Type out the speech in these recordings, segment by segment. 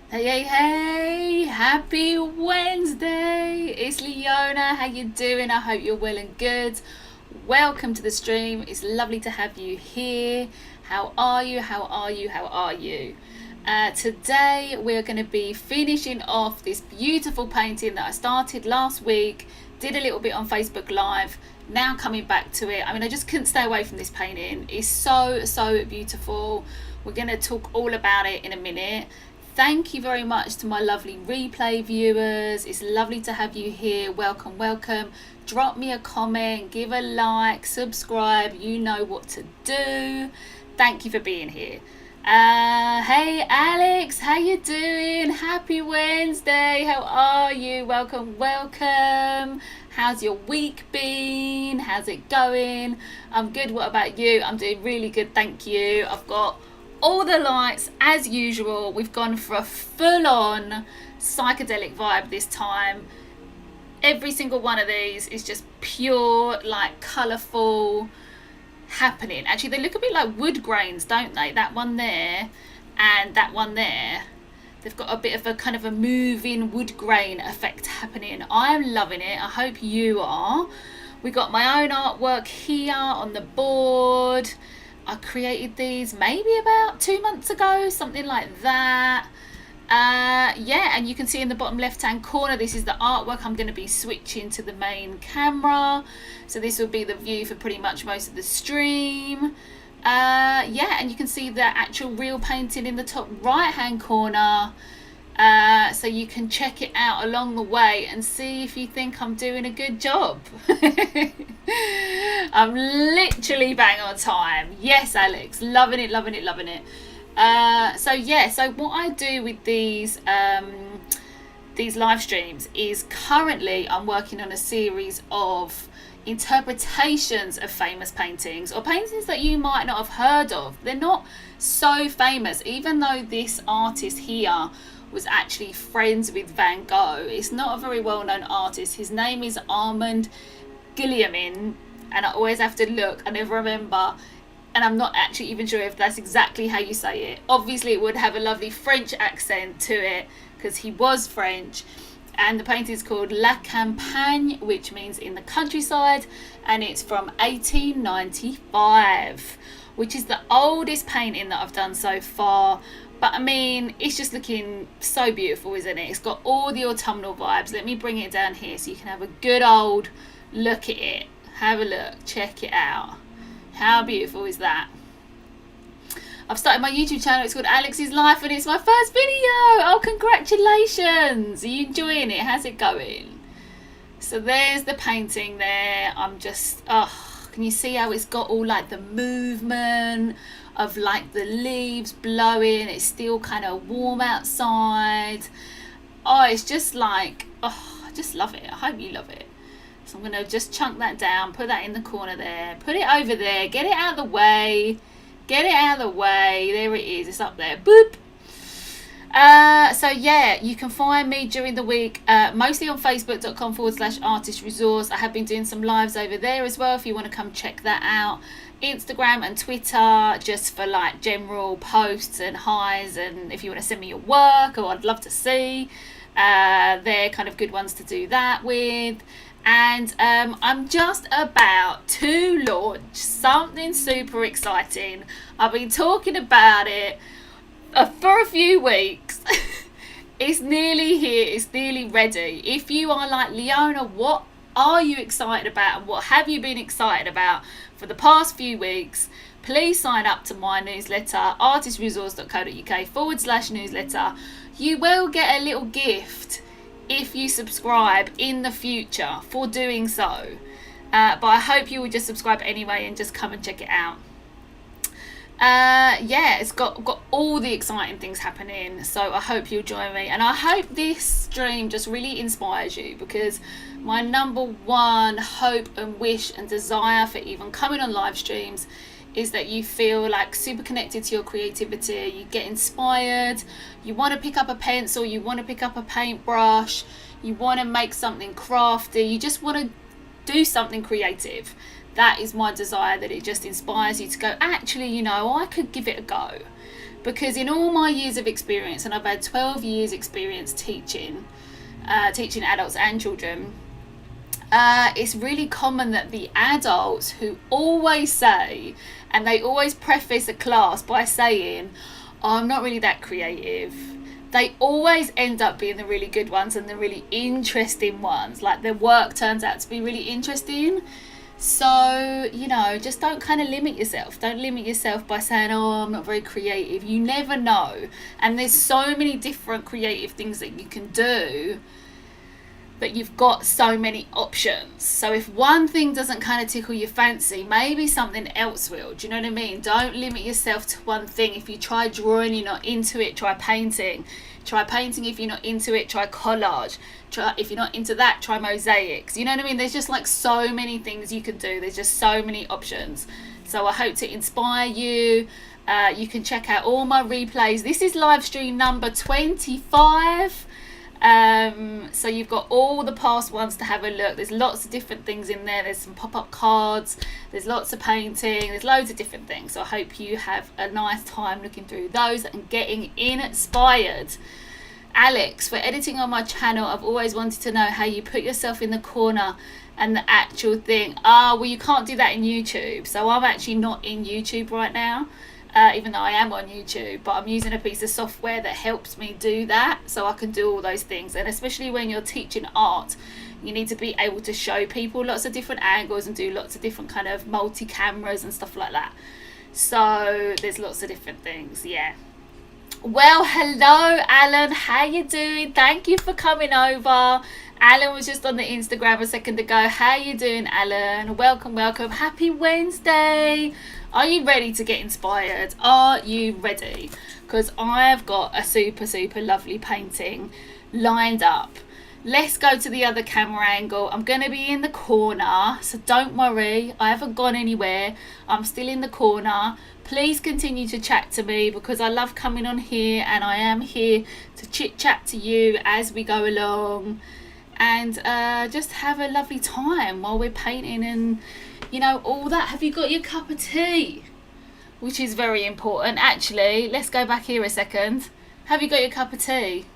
Hey, hey, hey! Happy Wednesday! It's Leona. How you doing? I hope you're well and good. Welcome to the stream. It's lovely to have you here. How are you? How are you? How are you? Today we're going to be finishing off this beautiful painting that I started last week. Did a little bit on Facebook Live. Now coming back to it. I mean, I just couldn't stay away from this painting. It's so beautiful. We're going to talk all about it in a minute. Thank you very much to my lovely replay viewers. It's lovely to have you here. Welcome, welcome. Drop me a comment, give a like, subscribe. You know what to do. Thank you for being here. Hey Alex, how you doing? Happy Wednesday. How are you? Welcome, welcome. How's your week been? How's it going? I'm good. What about you? I'm doing really good, thank you. I've got all the lights as usual. We've gone for a full-on psychedelic vibe this time. Every single one of these is just pure, like, colourful happening. Actually, they look a bit like wood grains, don't they? That one there and that one there. They've got a bit of a kind of a moving wood grain effect happening. I'm loving it. I hope you are. We got my own artwork here on the board. I created these maybe about 2 months ago, something like that. Yeah, and you can see in the bottom left hand corner, this is the artwork. I'm going to be switching to the main camera, so this will be the view for pretty much most of the stream. Yeah, and you can see the actual real painting in the top right hand corner. So you can check it out along the way and see if you think I'm doing a good job. I'm literally bang on time. Yes, Alex, loving it, loving it, loving it. So yeah, so what I do with these live streams is currently I'm working on a series of interpretations of famous paintings, or paintings that you might not have heard of. They're not so famous, even though this artist here was actually friends with Van Gogh. It's not a very well-known artist. His name is Armand Guillemin, and I always have to look. I never remember, and I'm not actually even sure if that's exactly how you say it. Obviously, it would have a lovely French accent to it because he was French. And the painting is called La Campagne, which means in the countryside, and it's from 1895, which is the oldest painting that I've done so far. But I mean, it's just looking so beautiful, isn't it? It's got all the autumnal vibes. Let me bring it down here so you can have a good old look at it. Have a look, check it out. How beautiful is that? I've started my YouTube channel. It's called Alex's Life, and it's my first video. Oh, congratulations. Are you enjoying it? How's it going? So there's the painting there. I'm just, oh, can you see how it's got all like the movement of like the leaves blowing? It's still kind of warm outside. Oh, it's just like, oh, I just love it. I hope you love it. So I'm going to just chunk that down, put that in the corner there, put it over there, get it out of the way. Get it out of the way. There it is. It's up there. Boop. So yeah, you can find me during the week, mostly on facebook.com/artist resource. I have been doing some lives over there as well if you want to come check that out. Instagram and Twitter, just for like general posts and highs, and if you want to send me your work, or I'd love to see. They're kind of good ones to do that with. And I'm just about to launch something super exciting. I've been talking about it for a few weeks. It's nearly here. It's nearly ready. If you are like, Leona, what are you excited about? And what have you been excited about for the past few weeks? Please sign up to my newsletter, artistresource.co.uk/newsletter. You will get a little gift if you subscribe in the future for doing so, but I hope you will just subscribe anyway and just come and check it out. Yeah, it's got all the exciting things happening, so I hope you'll join me, and I hope this stream just really inspires you, because my number one hope and wish and desire for even coming on live streams is that you feel like super connected to your creativity, you get inspired, you want to pick up a pencil, you want to pick up a paintbrush, you want to make something crafty, you just want to do something creative. That is my desire, that it just inspires you to go, actually, you know, I could give it a go. because in all my years of experience, and I've had 12 years experience teaching adults and children, it's really common that the adults who always say, and they always preface a class by saying, oh, I'm not really that creative, they always end up being the really good ones and the really interesting ones. Like, their work turns out to be really interesting. So, you know, just don't kind of limit yourself. Don't limit yourself by saying, oh, I'm not very creative. You never know. And there's so many different creative things that you can do, but you've got so many options. So if one thing doesn't kind of tickle your fancy, maybe something else will. Do you know what I mean? Don't limit yourself to one thing. If you try drawing, you're not into it, try painting. Try painting if you're not into it, try collage. If you're not into that, try mosaics. You know what I mean? There's just like so many things you can do. There's just so many options. So I hope to inspire you. You can check out all my replays. This is live stream number 25. So you've got all the past ones to have a look. There's lots of different things in there. There's some pop-up cards, there's lots of painting, there's loads of different things. So I hope you have a nice time looking through those and getting inspired. Alex, for editing on my channel, I've always wanted to know how you put yourself in the corner and the actual thing. Well, you can't do that in YouTube. So I'm actually not in YouTube right now, even though I am on YouTube, but I'm using a piece of software that helps me do that, so I can do all those things. And especially when you're teaching art, you need to be able to show people lots of different angles and do lots of different kind of multi-cameras and stuff like that. So there's lots of different things, yeah. Well, hello Alan, how you doing? Thank you for coming over. Alan was just on the Instagram a second ago. How you doing, Alan? Welcome, welcome. Happy Wednesday. Are you ready to get inspired? Are you ready? Because I've got a super, super lovely painting lined up. Let's go to the other camera angle. I'm going to be in the corner, so don't worry. I haven't gone anywhere. I'm still in the corner. Please continue to chat to me because I love coming on here, and I am here to chit chat to you as we go along, and just have a lovely time while we're painting and, you know, all that. Have you got your cup of tea? Which is very important. Actually, let's go back here a second. Have you got your cup of tea?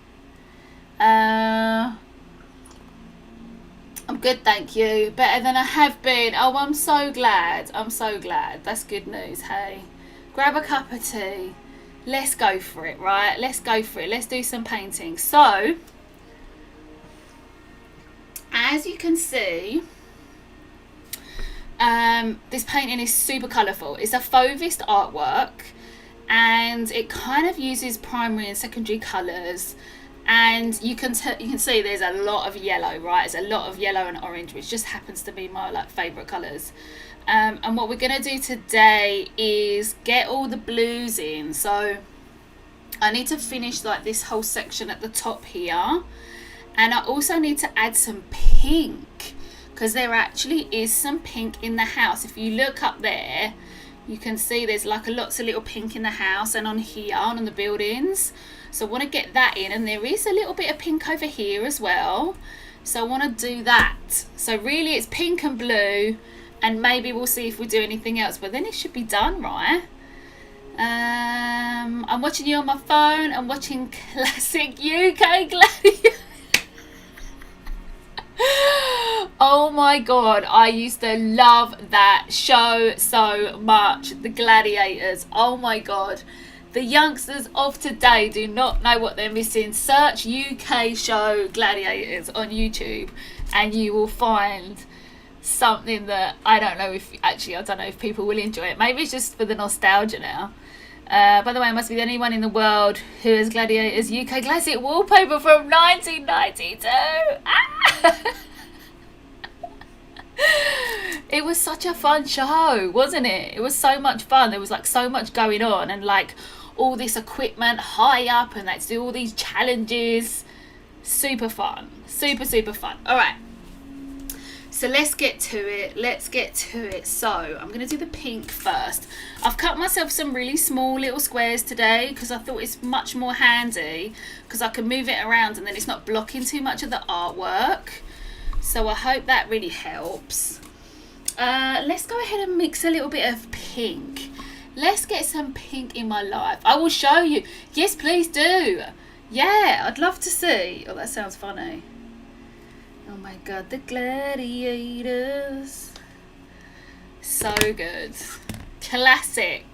I'm good, thank you. Better than I have been. Oh, I'm so glad. I'm so glad. That's good news, hey. Grab a cup of tea. Let's go for it, right? Let's go for it. Let's do some painting. So, as you can see, this painting is super colourful. It's a Fauvist artwork, and it kind of uses primary and secondary colours. And you can see there's a lot of yellow, right? There's a lot of yellow and orange, which just happens to be my favourite colours. And what we're going to do today is get all the blues in. So I need to finish like this whole section at the top here. And I also need to add some pink, because there actually is some pink in the house. If you look up there, you can see there's like lots of little pink in the house and on here and on the buildings. So I want to get that in, and there is a little bit of pink over here as well. So I want to do that. So really it's pink and blue, and maybe we'll see if we do anything else, but then it should be done, right? I'm watching you on my phone. I'm watching classic UK Gladiator. Oh my god, I used to love that show so much. The Gladiators. Oh my god. The youngsters of today do not know what they're missing. Search UK show Gladiators on YouTube and you will find something that I don't know if people will enjoy it. Maybe it's just for the nostalgia now. By the way, I must be the only one in the world who has Gladiators UK classic wallpaper from 1992. It was such a fun show, wasn't it? It was so much fun. There was like so much going on, and like all this equipment high up, and let's do all these challenges. Super fun. Super, super fun. All right. So let's get to it. So I'm going to do the pink first. I've cut myself some really small little squares today because I thought it's much more handy because I can move it around and then it's not blocking too much of the artwork. So I hope that really helps. Let's go ahead and mix a little bit of pink. Let's get some pink in my life. I will show you. Yes, please do. Yeah, I'd love to see. Oh, that sounds funny. Oh my God, the gladiators. So good. Classic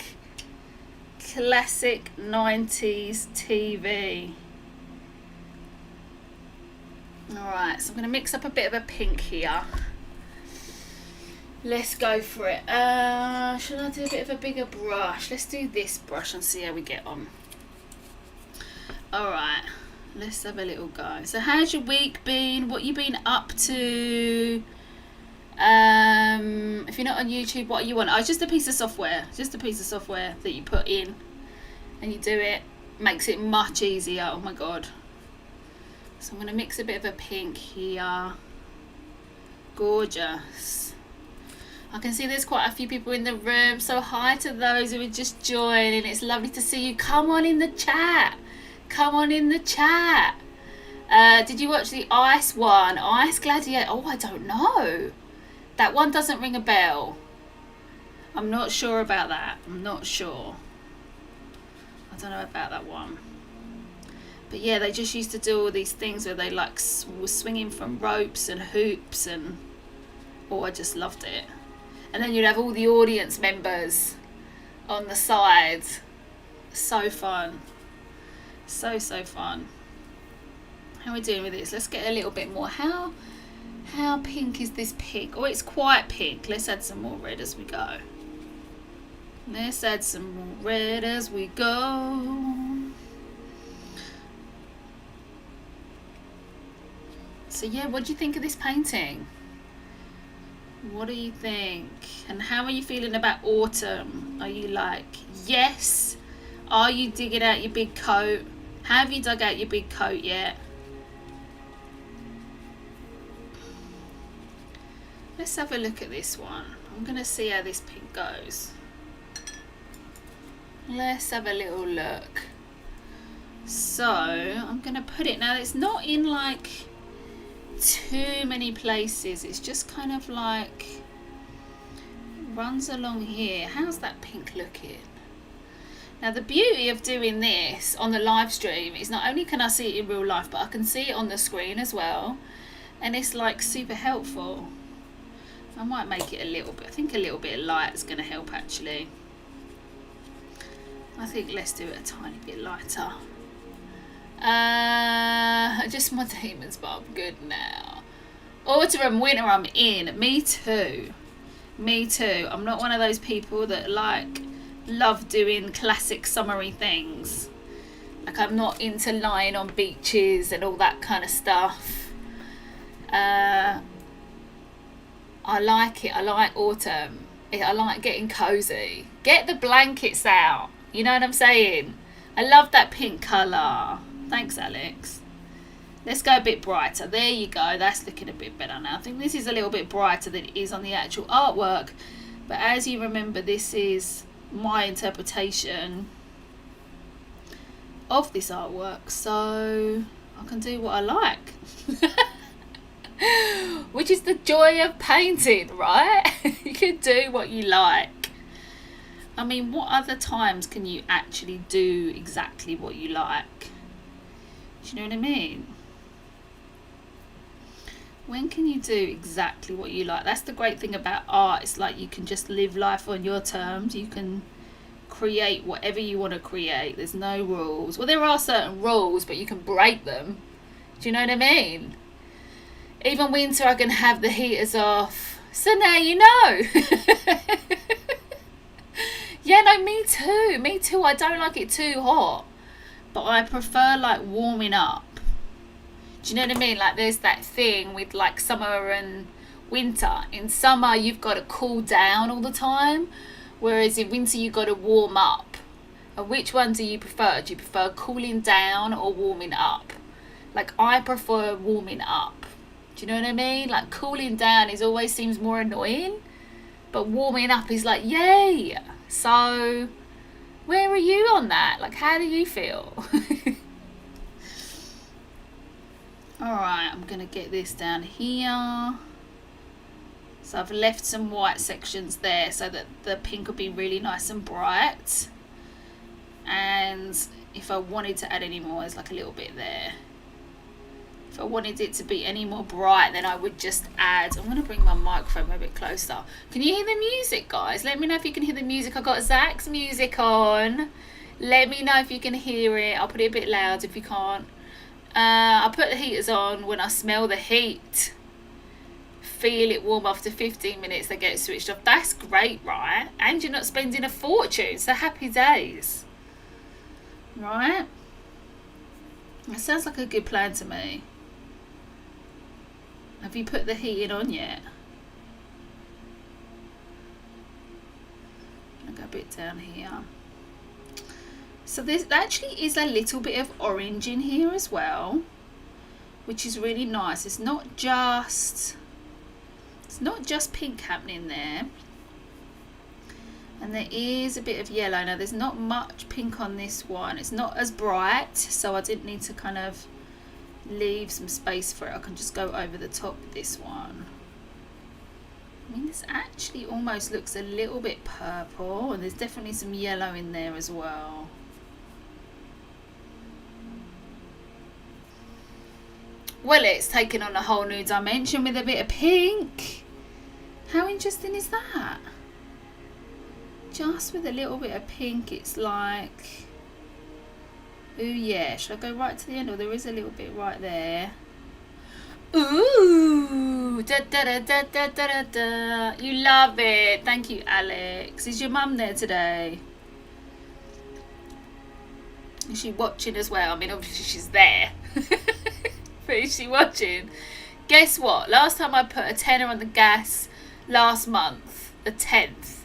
90s TV. Alright, so I'm going to mix up a bit of a pink here. Let's go for it. Should I do a bit of a bigger brush? Let's do this brush and see how we get on. Alright, let's have a little go. So how's your week been? What you been up to? If you're not on YouTube, what are you on? Oh, it's just a piece of software. Just a piece of software that you put in and you do it. Makes it much easier. Oh my God. So I'm going to mix a bit of a pink here. Gorgeous. I can see there's quite a few people in the room. So hi to those who are just joining. It's lovely to see you. Come on in the chat. Come on in the chat. Did you watch the Ice one? Ice Gladiator? Oh, I don't know. That one doesn't ring a bell. I'm not sure about that. I'm not sure. I don't know about that one. But yeah, they just used to do all these things where they like were swinging from ropes and hoops and... Oh, I just loved it. And then you'd have all the audience members on the sides. So fun. So fun. How are we doing with this? Let's get a little bit more. How pink is this pink? Oh, it's quite pink. Let's add some more red as we go. Let's add some more red as we go. So yeah, what do you think of this painting? What do you think? And how are you feeling about autumn? Are you like, yes? Are you digging out your big coat? Have you dug out your big coat yet? Let's have a look at this one. I'm going to see how this pink goes. Let's have a little look. So I'm going to put it, now it's not in like too many places, it's just kind of like runs along here. How's that pink looking? Now the beauty of doing this on the live stream is not only can I see it in real life, but I can see it on the screen as well, and it's like super helpful. I might make it a little bit, I think a little bit of light is going to help actually. I think let's do it a tiny bit lighter. Just my demons, but I'm good now. Autumn and winter I'm in. Me too. Me too. I'm not one of those people that like love doing classic summery things. Like I'm not into lying on beaches and all that kind of stuff. I like it. I like autumn. I like getting cozy. Get the blankets out. You know what I'm saying? I love that pink colour. Thanks, Alex. Let's go a bit brighter. There you go. That's looking a bit better now. I think this is a little bit brighter than it is on the actual artwork. But as you remember, this is my interpretation of this artwork. So I can do what I like. Which is the joy of painting, right? You can do what you like. I mean, what other times can you actually do exactly what you like? Do you know what I mean? When can you do exactly what you like? That's the great thing about art. It's like you can just live life on your terms. You can create whatever you want to create. There's no rules. Well, there are certain rules, but you can break them. Do you know what I mean? Even winter, I can have the heaters off. So now you know. Yeah, no, me too. Me too. I don't like it too hot. But I prefer like warming up. Do you know what I mean? Like there's that thing with like summer and winter. In summer, you've got to cool down all the time. Whereas in winter, you've got to warm up. And which one do you prefer? Do you prefer cooling down or warming up? Like I prefer warming up. Do you know what I mean? Like cooling down is always seems more annoying. But warming up is like, yay. So where are you on that? Like how do you feel? Alright, I'm going to get this down here. So I've left some white sections there so that the pink will be really nice and bright. And if I wanted to add any more, there's like a little bit there. If I wanted it to be any more bright, then I would just add, I'm going to bring my microphone a bit closer. Can you hear the music, guys? Let me know if you can hear the music. I've got Zach's music on. Let me know if you can hear it. I'll put it a bit loud if you can't. I put the heaters on when I smell the heat. Feel it warm after 15 minutes, they get switched off. That's great, right? And you're not spending a fortune, so happy days. Right? That sounds like a good plan to me. Have you put the heating on yet? I'll go a bit down here. So there actually is a little bit of orange in here as well, which is really nice. It's not just pink happening there. And there is a bit of yellow. Now there's not much pink on this one. It's not as bright, so I didn't need to kind of leave some space for it. I can just go over the top of this one. I mean, this actually almost looks a little bit purple, and there's definitely some yellow in there as well. Well, it's taken on a whole new dimension with a bit of pink. How interesting is that? Just with a little bit of pink, it's like, ooh yeah, should I go right to the end? Or there is a little bit right there. Ooh, da da da da da da da. You love it. Thank you, Alex. Is your mum there today? Is she watching as well? I mean, obviously she's there. But is she watching? Guess what? Last time I put a tenner on the gas last month, the 10th.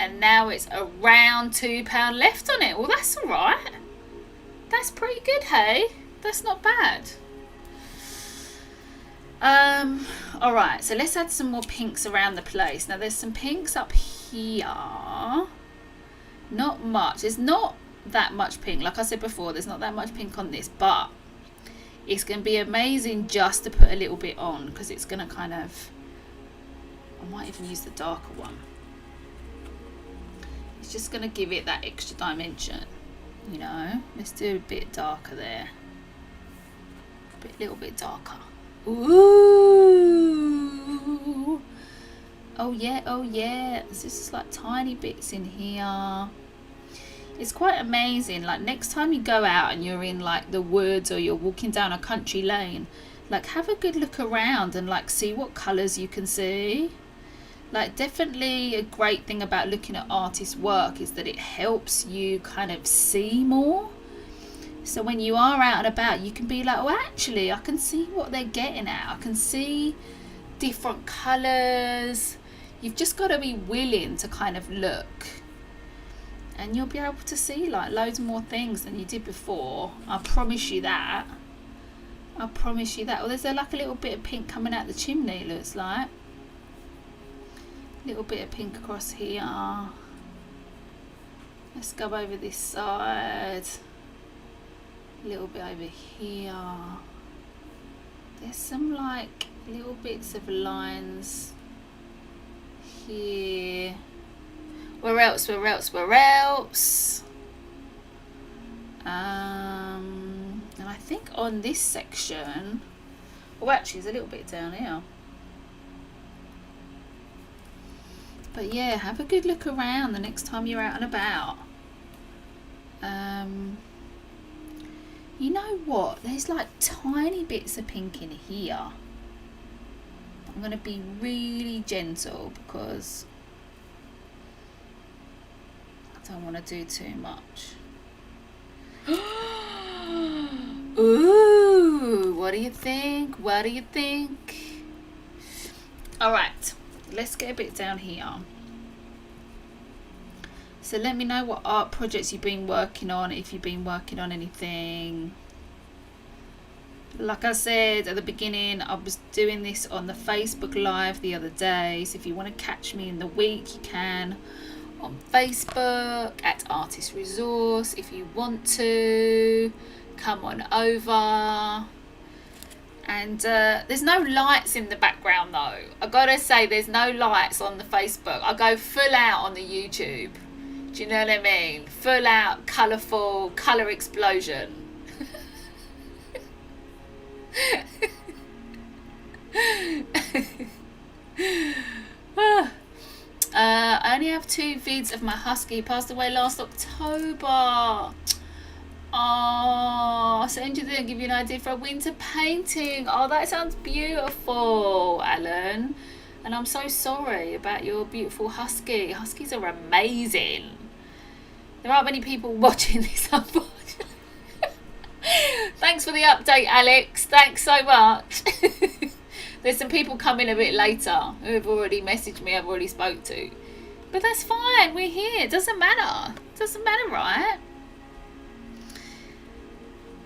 And now it's around £2 left on it. Well, that's all right. That's pretty good, hey? That's not bad. All right, so let's add some more pinks around the place. Now, there's some pinks up here. Not much. There's not that much pink. Like I said before, there's not that much pink on this, but it's going to be amazing just to put a little bit on, because it's going to kind of, I might even use the darker one. It's just going to give it that extra dimension, you know. Let's do a bit darker there. A little bit darker. Ooh. Oh yeah, oh yeah. There's just like tiny bits in here. It's quite amazing. Like, next time you go out and you're in like the woods, or you're walking down a country lane, like, have a good look around and like see what colours you can see. Like, definitely a great thing about looking at artists' work is that it helps you kind of see more. So when you are out and about, you can be like, oh, actually, I can see what they're getting at. I can see different colours. You've just got to be willing to kind of look. And you'll be able to see like loads more things than you did before. I promise you that. I promise you that. Well, there's like a little bit of pink coming out the chimney, looks like. Little bit of pink across here. Let's go over this side. A little bit over here. There's some like little bits of lines here. Where else? Where else? Where else? And I think on this section, oh, actually, there's a little bit down here. But yeah, have a good look around the next time you're out and about. You know what? There's like tiny bits of pink in here. I'm going to be really gentle because I don't want to do too much. Ooh, what do you think? What do you think? All right, let's get a bit down here. So let me know what art projects you've been working on, if you've been working on anything. Like I said at the beginning, I was doing this on the Facebook Live the other day. So if you want to catch me in the week, you can on Facebook at Artist Resource. If you want to, come on over. And there's no lights in the background though. I gotta say, there's no lights on the Facebook. I go full out on the YouTube. Do you know what I mean? Full out, colourful, colour explosion. I only have 2 vids of my husky. He passed away last October. Oh, send you there and give you an idea for a winter painting. Oh, that sounds beautiful, Alan. And I'm so sorry about your beautiful husky. Huskies are amazing. There aren't many people watching this, unfortunately. Thanks for the update, Alex. Thanks so much. There's some people coming a bit later who have already messaged me, I've already spoke to. But that's fine, we're here. It doesn't matter. It doesn't matter, right?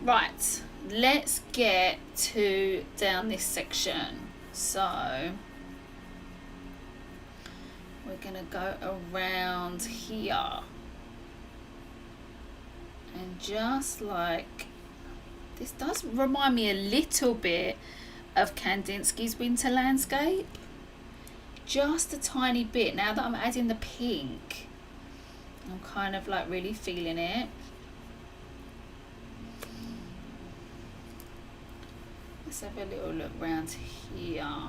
Right, let's get to down this section. So we're going to go around here. And just like, this does remind me a little bit of Kandinsky's Winter Landscape. Just a tiny bit. Now that I'm adding the pink, I'm kind of like really feeling it. Let's have a little look around here.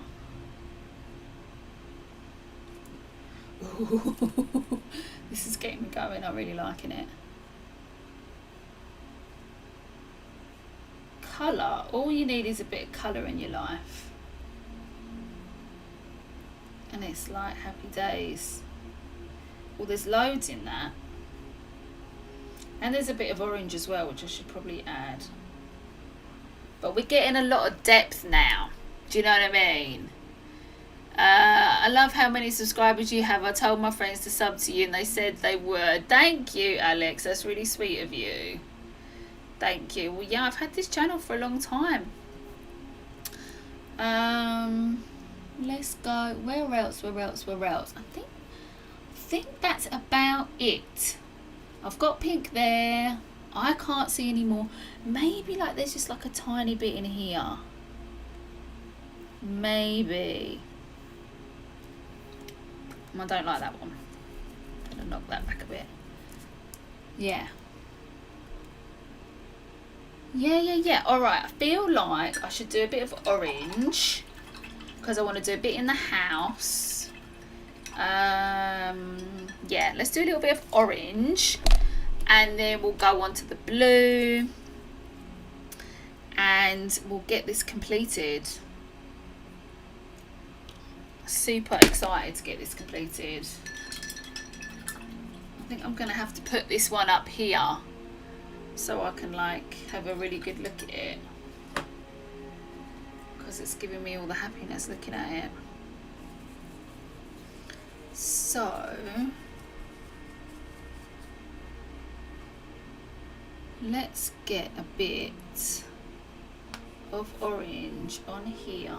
Ooh, this is getting me going. I'm really liking it. Colour. All you need is a bit of colour in your life. And it's like happy days. Well, there's loads in that. And there's a bit of orange as well, which I should probably add. But we're getting a lot of depth now. Do you know what I mean? I love how many subscribers you have. I told my friends to sub to you and they said they would. Thank you, Alex. That's really sweet of you. Thank you. Well, yeah, I've had this channel for a long time. Let's go. Where else? I think that's about it. I've got pink there. I can't see any more. Maybe like there's just like a tiny bit in here. Maybe. I don't like that one. I'm gonna knock that back a bit. Yeah. Yeah. Alright, I feel like I should do a bit of orange because I want to do a bit in the house. Yeah, let's do a little bit of orange and then we'll go on to the blue and we'll get this completed. Super excited to get this completed. I think I'm going to have to put this one up here so I can like have a really good look at it because it's giving me all the happiness looking at it. So let's get a bit of orange on here.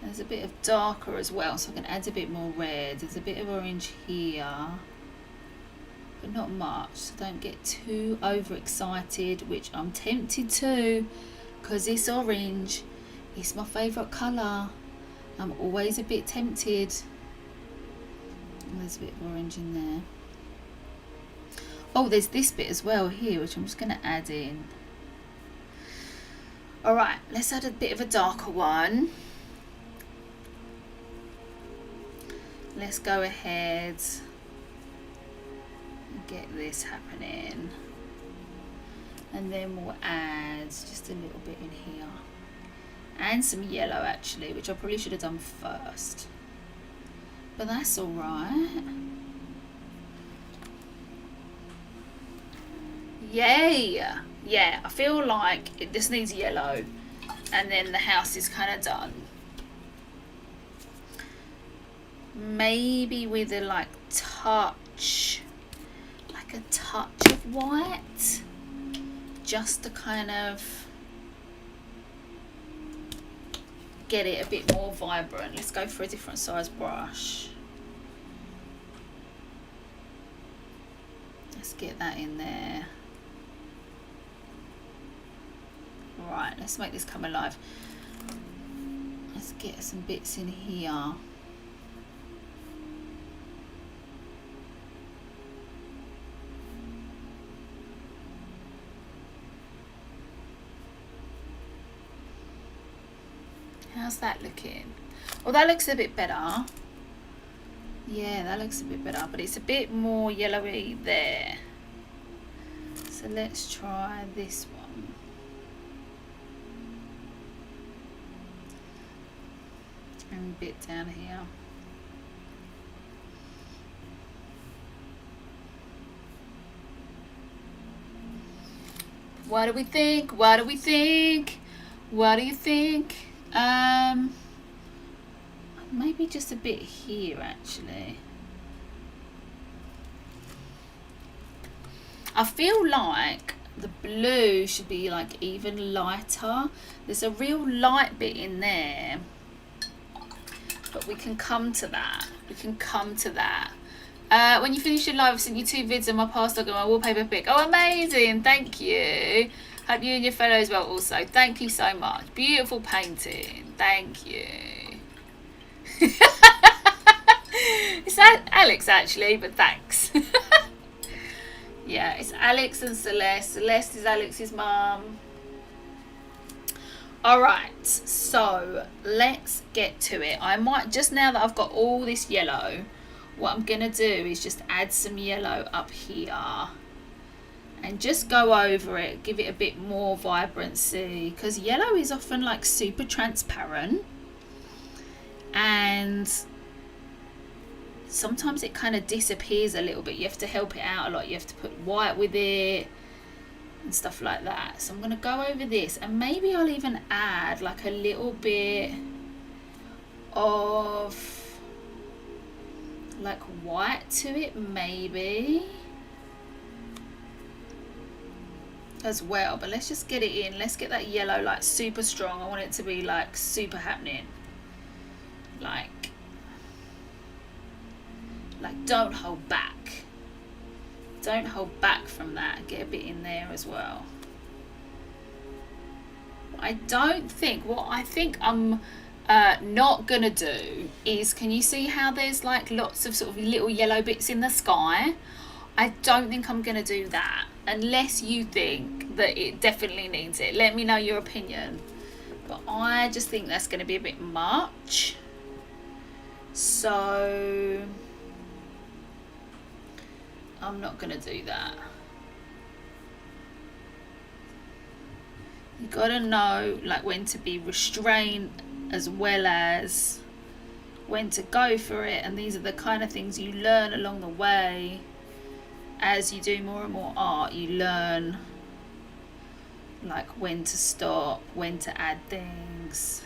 There's a bit of darker as well, so I can add a bit more red. There's a bit of orange here, but not much, so don't get too overexcited, which I'm tempted to, because it's orange. It's my favourite colour. I'm always a bit tempted. And there's a bit of orange in there. Oh, there's this bit as well here, which I'm just going to add in. Alright, let's add a bit of a darker one. Let's go ahead and get this happening. And then we'll add just a little bit in here. And some yellow actually, which I probably should have done first. But that's alright. Yay! Yeah, I feel like it just needs yellow. And then the house is kind of done. Maybe with a like touch of white, just to kind of get it a bit more vibrant. Let's go for a different size brush. Let's get that in there. Right, let's make this come alive. Let's get some bits in here. How's that looking? Well, that looks a bit better. Yeah, that looks a bit better, but it's a bit more yellowy there. So let's try this one. And a bit down here. What do we think? What do we think? What do you think? Maybe just a bit here actually. I feel like the blue should be like even lighter. There's a real light bit in there, but we can come to that. We can come to that. When you finish your live, I've sent you 2 vids of my past dog and my wallpaper pic. Oh, amazing. Thank you. Hope you and your fellow as well also. Thank you so much. Beautiful painting. Thank you. It's that Alex actually, but thanks. Yeah, it's Alex and Celeste. Celeste is Alex's mum. Alright, so let's get to it. I might, just now that I've got all this yellow, what I'm going to do is just add some yellow up here. And just go over it, give it a bit more vibrancy. Because yellow is often like super transparent. And sometimes it kind of disappears a little bit. You have to help it out a lot. You have to put white with it and stuff like that. So I'm going to go over this, and maybe I'll even add like a little bit of like white to it maybe as well. But let's just get it in. Let's get that yellow like super strong. I want it to be like super happening. Like don't hold back. Don't hold back from that. Get a bit in there as well. What I think I'm not gonna do is, can you see how there's like lots of sort of little yellow bits in the sky? I don't think I'm gonna do that unless you think that it definitely needs it. Let me know your opinion. But I just think that's gonna be a bit much. So I'm not going to do that. You got to know like when to be restrained as well as when to go for it. And these are the kind of things you learn along the way. As you do more and more art, you learn like when to stop, when to add things.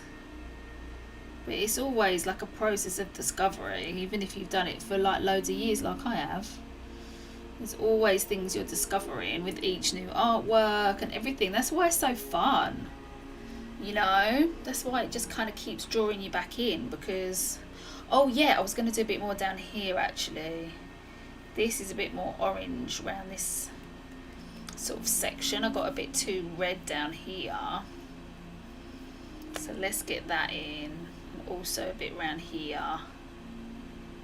But it's always like a process of discovery, even if you've done it for like loads of years like I have. There's always things you're discovering with each new artwork and everything. That's why it's so fun, you know. That's why it just kind of keeps drawing you back in. Because, oh yeah, I was going to do a bit more down here actually. This is a bit more orange around this sort of section. I got a bit too red down here, so let's get that in. Also a bit around here,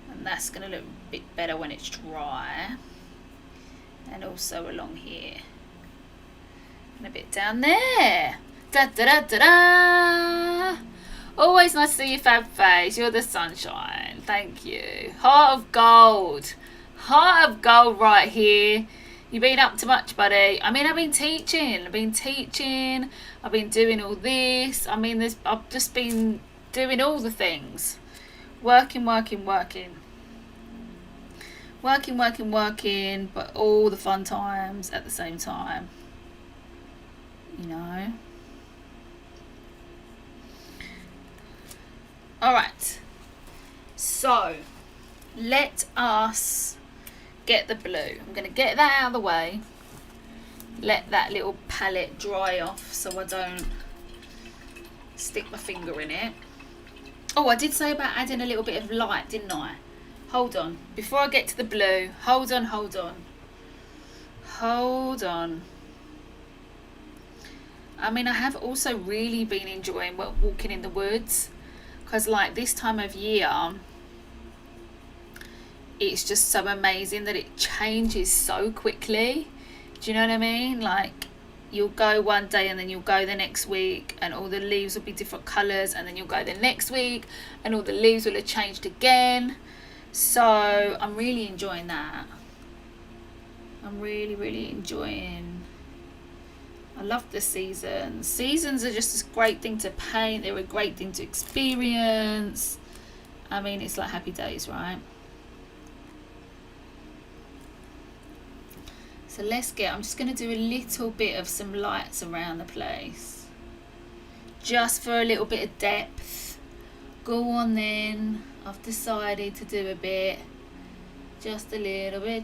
and that's going to look a bit better when it's dry. And also along here. And a bit down there. Da da da da da. Always nice to see your fab face. You're the sunshine. Thank you. Heart of gold. Heart of gold right here. You've been up to much, buddy. I mean, I've been teaching. I've been doing all this. I mean, I've just been doing all the things. Working. Working, but all the fun times at the same time, you know. Alright, so let us get the blue. I'm going to get that out of the way, let that little palette dry off so I don't stick my finger in it. Oh, I did say about adding a little bit of light, didn't I? Hold on, before I get to the blue, hold on. Hold on. I mean, I have also really been enjoying walking in the woods, because like this time of year, it's just so amazing that it changes so quickly. Do you know what I mean? Like, you'll go one day and then you'll go the next week and all the leaves will be different colours, and then you'll go the next week and all the leaves will have changed again. So I'm really enjoying that. I'm really enjoying. I love the seasons. Seasons are just a great thing to paint. They're a great thing to experience. I mean, it's like happy days, right? So I'm just going to do a little bit of some lights around the place. Just for a little bit of depth. Go on then. I've decided to do a bit. Just a little bit.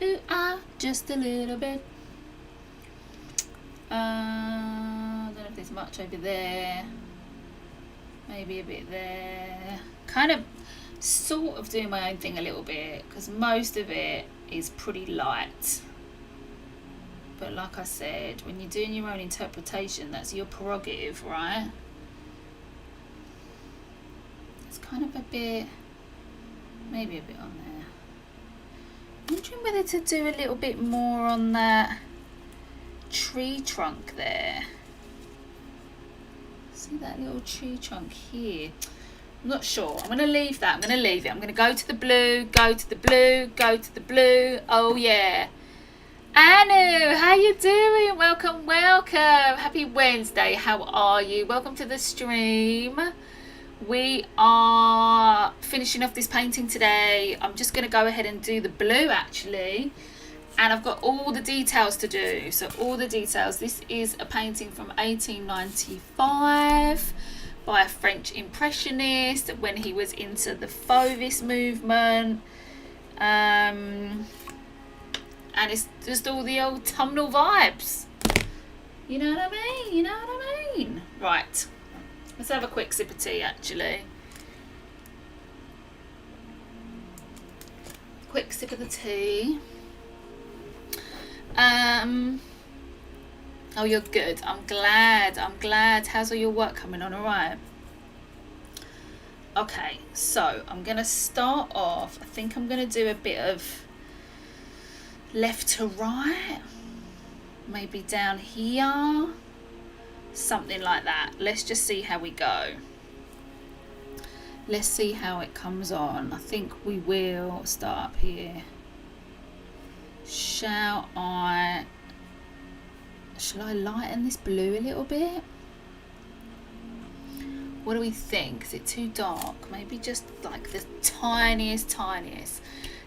Ooh, just a little bit. I don't know if there's much over there. Maybe a bit there. Kind of sort of doing my own thing a little bit, because most of it is pretty light. But like I said, when you're doing your own interpretation, that's your prerogative, right? It's kind of a bit, maybe a bit on there. I'm wondering whether to do a little bit more on that tree trunk there. See that little tree trunk here? I'm not sure. I'm going to leave that. I'm going to leave it. I'm going to go to the blue, go to the blue, go to the blue. Oh yeah. Anu, how you doing? Welcome. Happy Wednesday. How are you? Welcome to the stream. We are finishing off this painting today. I'm just going to go ahead and do the blue actually. And I've got all the details to do. So all the details. This is a painting from 1895 by a French impressionist when he was into the Fauvism movement. And it's just all the autumnal vibes. You know what I mean? Right. Let's have a quick sip of tea actually. Quick sip of the tea. Oh, you're good. I'm glad. How's all your work coming on? All right. Okay, so I'm going to start off. I think I'm going to do a bit of left to right. Maybe down here. Something like that. Let's just see how we go. Let's see how it comes on. I think we will start up here. Shall I lighten this blue a little bit? What do we think? Is it too dark? Maybe just like the tiniest.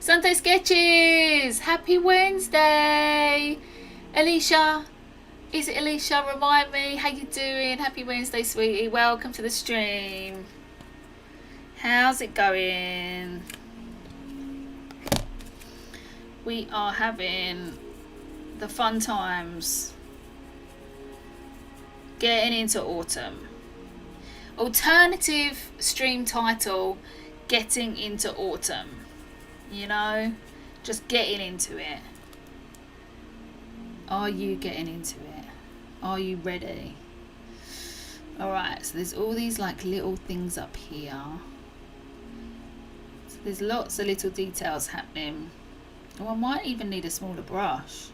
Sunday Sketches! Happy Wednesday! Alicia! Is it Alicia? Remind me. How you doing? Happy Wednesday, sweetie. Welcome to the stream. How's it going? We are having the fun times. Getting into autumn. Alternative stream title, getting into autumn. You know, just getting into it. Are you getting into it? Are you ready? Alright, so there's all these like little things up here. So there's lots of little details happening. Oh, I might even need a smaller brush.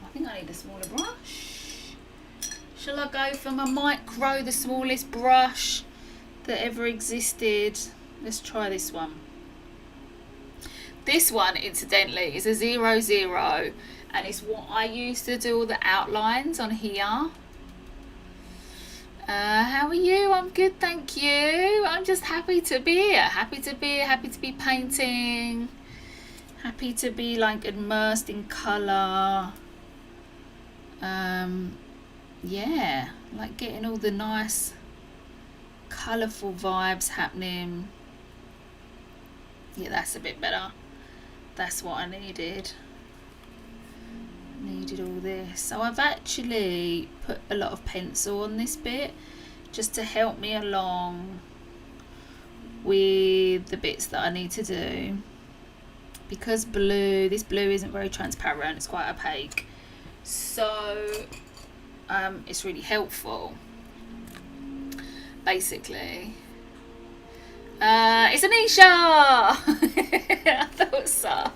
I think I need a smaller brush. Shall I go for my micro, the smallest brush that ever existed? Let's try this one. This one, incidentally, is a 00, and it's what I used to do all the outlines on here. How are you? I'm good, thank you. I'm just happy to be here. Happy to be painting. Happy to be like immersed in colour. Yeah, like getting all the nice colourful vibes happening. Yeah, that's a bit better. That's what I needed. Needed all this. So I've actually put a lot of pencil on this bit just to help me along with the bits that I need to do. because this blue isn't very transparent, it's quite opaque, so it's really helpful. Basically, it's Anisha. I thought so.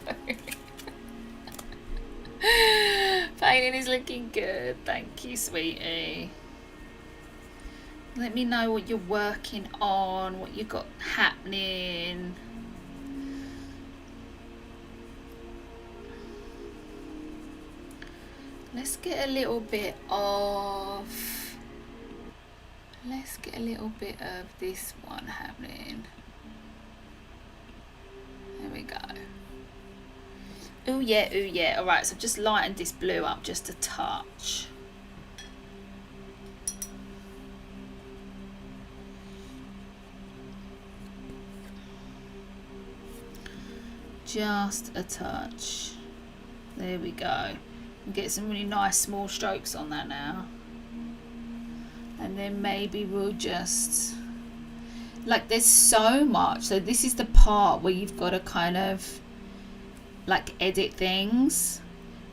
Painting is looking good. Thank you, sweetie. Let me know what you're working on, what you got happening. Let's get a little bit of this one happening. There we go. Ooh yeah, ooh yeah. Alright, so I've just lightened this blue up just a touch. Just a touch. There we go. Get some really nice small strokes on that now. And then maybe we'll just, like, there's so much. So this is the part where you've got to kind of like edit things.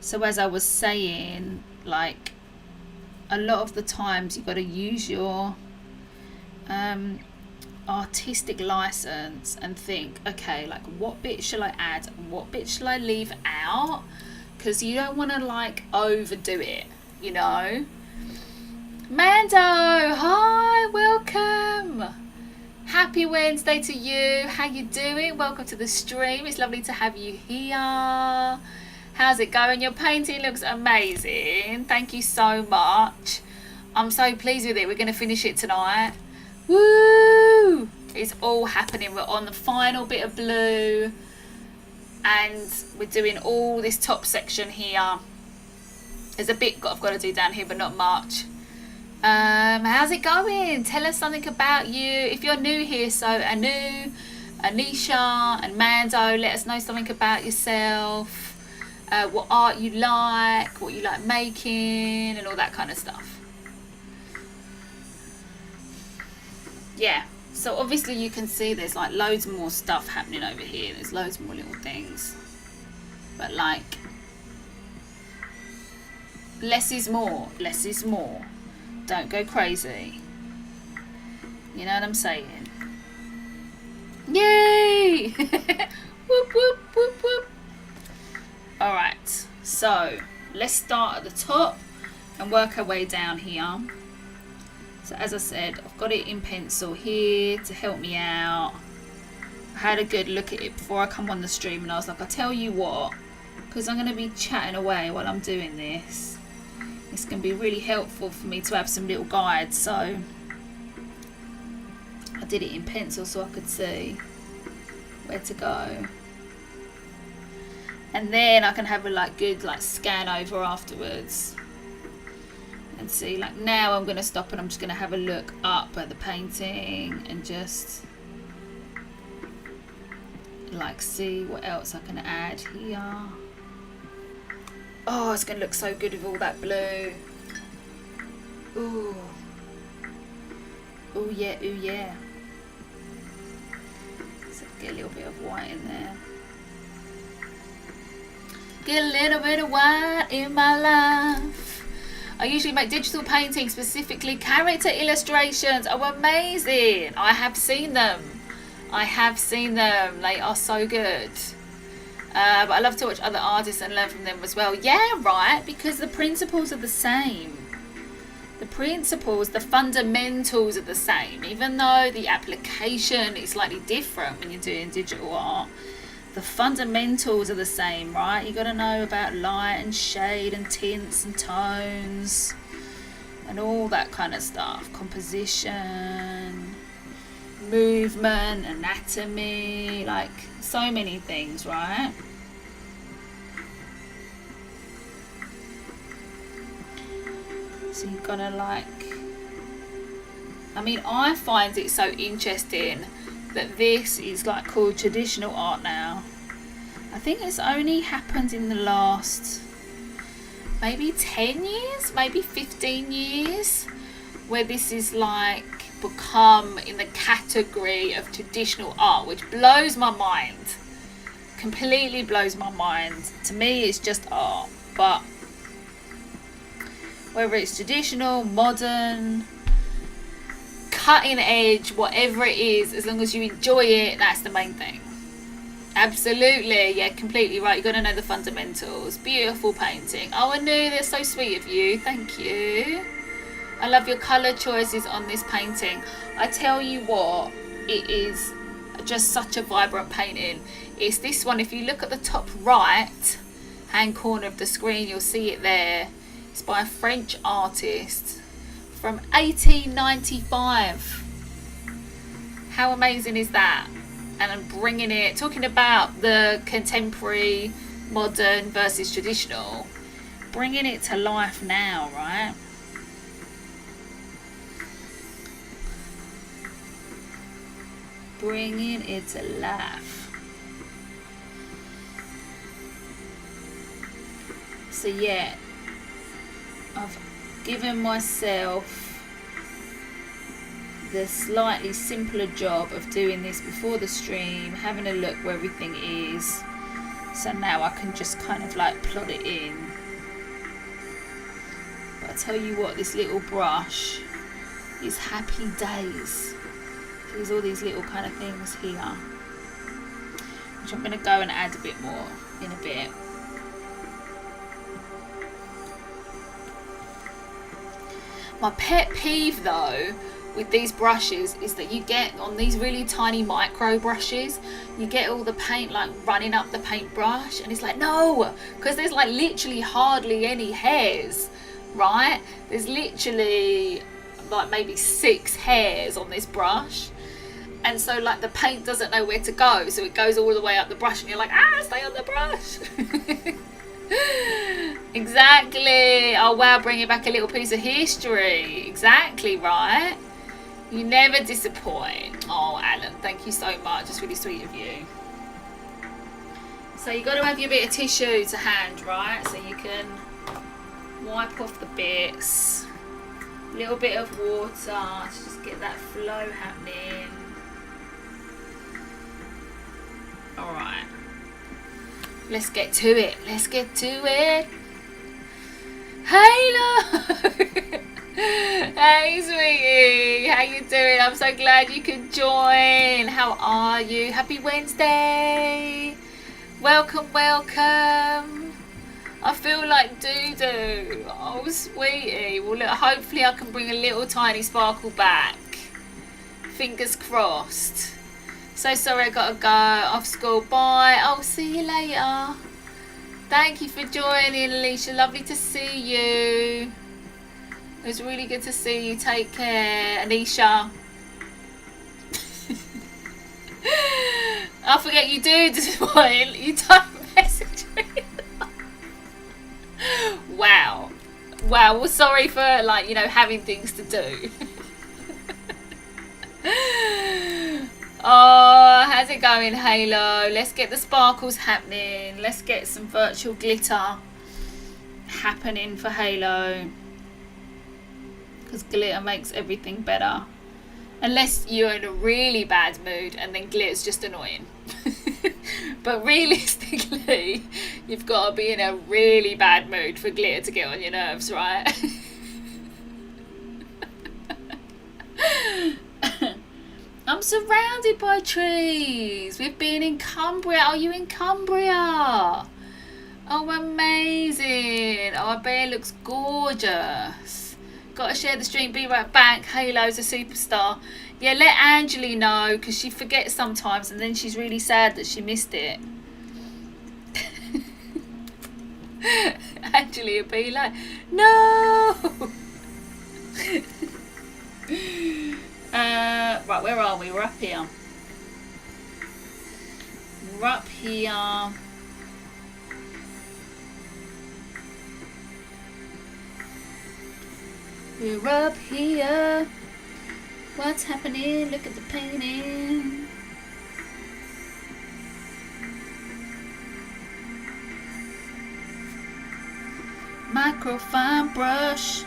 So as I was saying, like, a lot of the times you've got to use your artistic license and think, okay, like, what bit shall I add and what bit shall I leave out, because you don't want to like overdo it, you know. Mando, hi, welcome. Happy Wednesday to you. How you doing? Welcome to the stream. It's lovely to have you here. How's it going? Your painting looks amazing. Thank you so much. I'm so pleased with it. We're going to finish it tonight. Woo! It's all happening. We're on the final bit of blue and we're doing all this top section here. There's a bit I've got to do down here, but not much. How's it going? Tell us something about you. If you're new here, so Anu, Anisha and Mando, let us know something about yourself, what art you like, what you like making, and all that kind of stuff. Yeah, so obviously you can see there's like loads more stuff happening over here. There's loads more little things, but like, less is more, less is more. Don't go crazy. You know what I'm saying? Yay! Whoop, whoop, whoop, whoop. Alright, so let's start at the top and work our way down here. So as I said, I've got it in pencil here to help me out. I had a good look at it before I come on the stream and I was like, I'll tell you what, because I'm going to be chatting away while I'm doing this. It's going to be really helpful for me to have some little guides, so I did it in pencil so I could see where to go. And then I can have a like good like scan over afterwards and see, like, now I'm going to stop and I'm just going to have a look up at the painting and just like see what else I can add here. Oh, it's going to look so good with all that blue. Ooh. Oh yeah, ooh yeah. So get a little bit of white in there. Get a little bit of white in my life. I usually make digital paintings, specifically character illustrations. Oh, amazing. I have seen them. I have seen them. They are so good. But I love to watch other artists and learn from them as well. Yeah, right, because the principles are the same. The principles, the fundamentals are the same, even though the application is slightly different when you're doing digital art. The fundamentals are the same, right? You got to know about light and shade and tints and tones and all that kind of stuff. Composition, movement, anatomy, like so many things, right? So you're gonna like, I mean, I find it so interesting that this is like called traditional art now. I think it's only happened in the last maybe 10 years, maybe 15 years, where this is like become in the category of traditional art, which blows my mind. completely blows my mind. To me, it's just art. But whether it's traditional, modern, cutting edge, whatever it is, as long as you enjoy it, that's the main thing. Absolutely, yeah, completely right. You've got to know the fundamentals. Beautiful painting. Oh, Anu, that's so sweet of you. Thank you. I love your colour choices on this painting. I tell you what, it is just such a vibrant painting. It's this one. If you look at the top right hand corner of the screen, you'll see it there. It's by a French artist from 1895. How amazing is that? And I'm bringing it, talking about the contemporary, modern versus traditional, bringing it to life now, right? Bringing it to life. So yeah, I've given myself the slightly simpler job of doing this before the stream, having a look where everything is, so now I can just kind of like plot it in. But I tell you what, this little brush is happy days. There's all these little kind of things here, which I'm going to go and add a bit more in a bit. My pet peeve though with these brushes is that you get on these really tiny micro brushes, you get all the paint like running up the paintbrush, and it's like, no, because there's like literally hardly any hairs, right? There's literally like maybe 6 hairs on this brush, and so like the paint doesn't know where to go, so it goes all the way up the brush, and you're like, stay on the brush. Exactly. Oh wow, bringing back a little piece of history. Exactly right. You never disappoint. Oh, Alan, thank you so much. It's really sweet of you. So you got to have your bit of tissue to hand, right? So you can wipe off the bits. A little bit of water to just get that flow happening. All right. Let's get to it. Let's get to it. Hello. Hey sweetie, how you doing? I'm so glad you could join. How are you? Happy Wednesday. Welcome, welcome. I feel like doo-doo. Oh sweetie. Well look, hopefully I can bring a little tiny sparkle back. Fingers crossed. So sorry I gotta go off school. Bye. I'll see you later. Thank you for joining, Alicia. Lovely to see you. It was really good to see you. Take care, Anisha. I forget you do disappoint. You don't message me. Wow. Well, sorry for having things to do. Oh, how's it going, Halo? Let's get the sparkles happening. Let's get some virtual glitter happening for Halo. Because glitter makes everything better. Unless you're in a really bad mood and then glitter's just annoying. But realistically, you've got to be in a really bad mood for glitter to get on your nerves, right? I'm surrounded by trees. We've been in Cumbria. Are you in Cumbria? Oh, amazing. Oh, I bet it looks gorgeous. Got to share the stream. Be right back. Halo's a superstar. Yeah, let Angeli know, because she forgets sometimes and then she's really sad that she missed it. Angeli would be like, no. Right, where are we? We're up here. We're up here. We're up here. What's happening? Look at the painting. Microfine brush.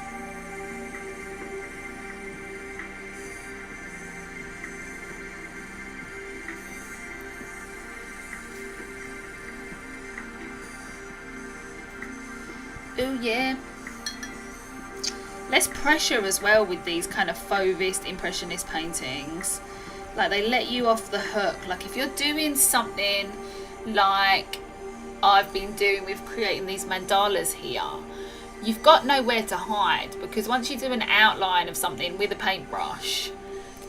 Oh yeah. Less pressure as well with these kind of Fauvist Impressionist paintings. Like they let you off the hook. Like if you're doing something like I've been doing with creating these mandalas here, you've got nowhere to hide, because once you do an outline of something with a paintbrush,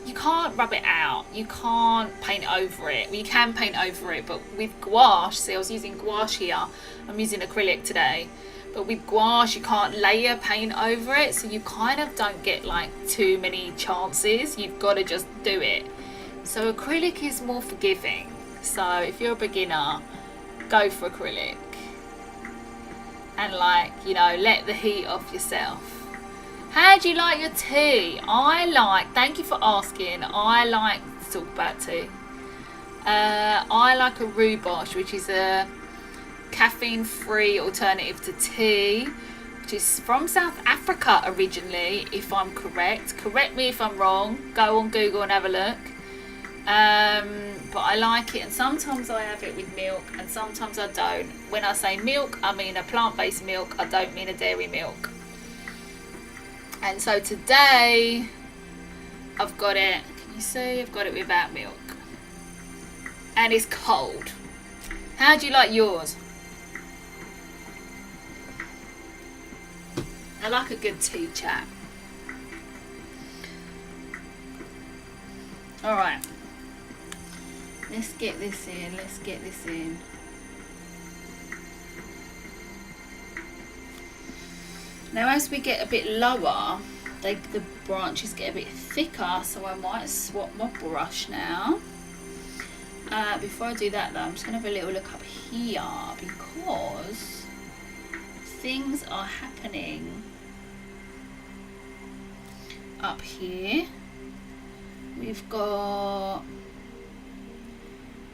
you can't rub it out, you can't paint over it. Well, you can paint over it, but with gouache, see I was using gouache here, I'm using acrylic today, but with gouache you can't layer paint over it, so you kind of don't get like too many chances, you've got to just do it. So acrylic is more forgiving, so if you're a beginner, go for acrylic and, like, you know, let the heat off yourself. How do you like your tea? Thank you for asking, I like to talk about tea. I like a rhubarb, which is a caffeine free alternative to tea, which is from South Africa originally, if I'm correct. Correct me if I'm wrong, go on Google and have a look. But I like it, and sometimes I have it with milk and sometimes I don't. When I say milk, I mean a plant-based milk, I don't mean a dairy milk. And so today I've got it, can you see, I've got it without milk, and it's cold. How do you like yours? I like a good tea chat. Alright, let's get this in. Now as we get a bit lower, the branches get a bit thicker, so I might swap my brush now. Before I do that though, I'm just going to have a little look up here, because things are happening up here. We've got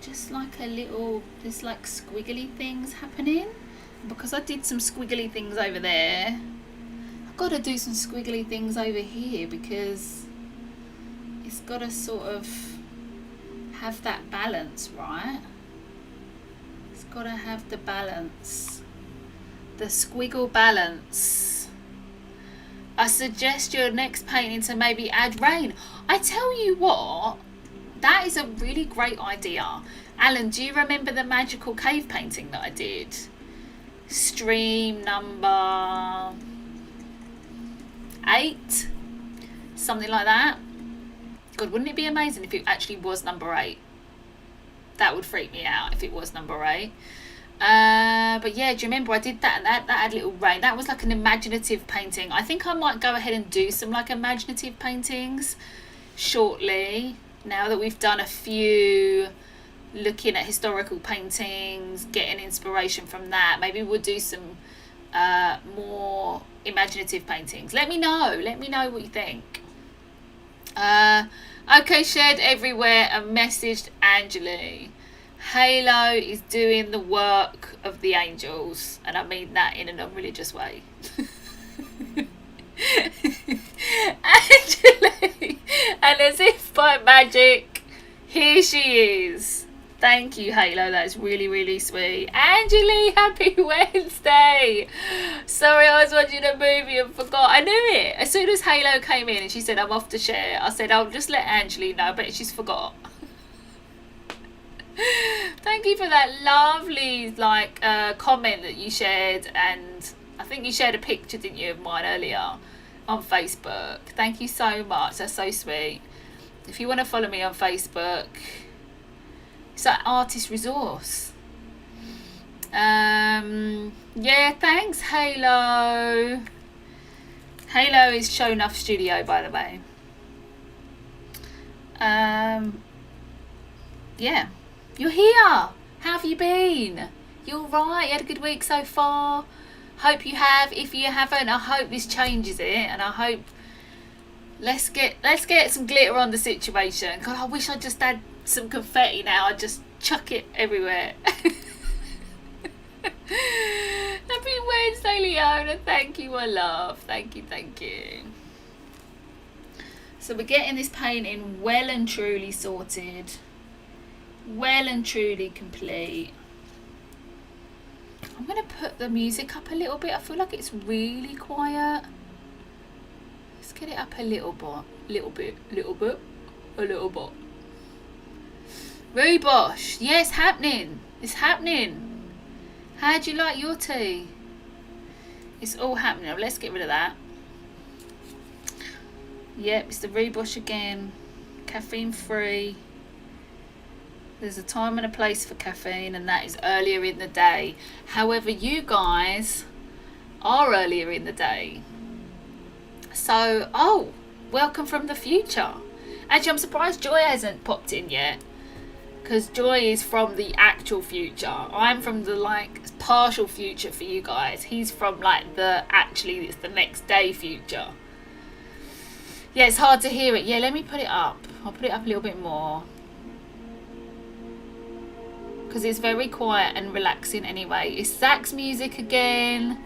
just like there's like squiggly things happening. Because I did some squiggly things over there, I've got to do some squiggly things over here, because it's got to sort of have that balance, right? It's got to have the balance, the squiggle balance. I suggest your next painting to maybe add rain. I tell you what, that is a really great idea. Alan, do you remember the magical cave painting that I did? Stream number 8, something like that. God, wouldn't it be amazing if it actually was number 8? That would freak me out if it was number 8. But yeah, do you remember I did that, and that had little rain. That was like an imaginative painting. I think I might go ahead and do some like imaginative paintings shortly, now that we've done a few looking at historical paintings, getting inspiration from that. Maybe we'll do some more imaginative paintings. Let me know what you think. Okay, shared everywhere and messaged Angeli. Halo is doing the work of the angels, and I mean that in a non-religious way. Angeli, and as if by magic, here she is. Thank you, Halo. That's really, really sweet. Angeli, happy Wednesday. Sorry, I was watching a movie and forgot. I knew it. As soon as Halo came in and she said, I'm off to share, I said, I'll just let Angeli know, but she's forgot. Thank you for that lovely comment that you shared, and I think you shared a picture, didn't you, of mine earlier on Facebook. Thank you so much. That's so sweet. If you want to follow me on Facebook, it's like Artist Resource. Yeah, thanks, Halo. Halo is Show Enough Studio, by the way. Yeah, you're here. How have you been? You're right. You had a good week so far. Hope you have. If you haven't, I hope this changes it, and I hope let's get some glitter on the situation. God, I wish I just had some confetti now. I'd just chuck it everywhere. Happy Wednesday, Leona. Thank you, my love. Thank you. So we're getting this painting well and truly sorted, well and truly complete. I'm going to put the music up a little bit. I feel like it's really quiet. Let's get it up a little bit. Roobosh, yeah, it's happening. It's happening. How do you like your tea? It's all happening. Let's get rid of that. Yep, it's the Roobosh again. Caffeine free. There's a time and a place for caffeine, and that is earlier in the day. However, you guys are earlier in the day. So, oh, welcome from the future. Actually, I'm surprised Joy hasn't popped in yet, because Joy is from the actual future. I'm from the like partial future for you guys. He's from like the actually it's the next day future. Yeah, it's hard to hear it. Yeah, let me put it up. I'll put it up a little bit more, because it's very quiet and relaxing anyway. It's Zach's music again.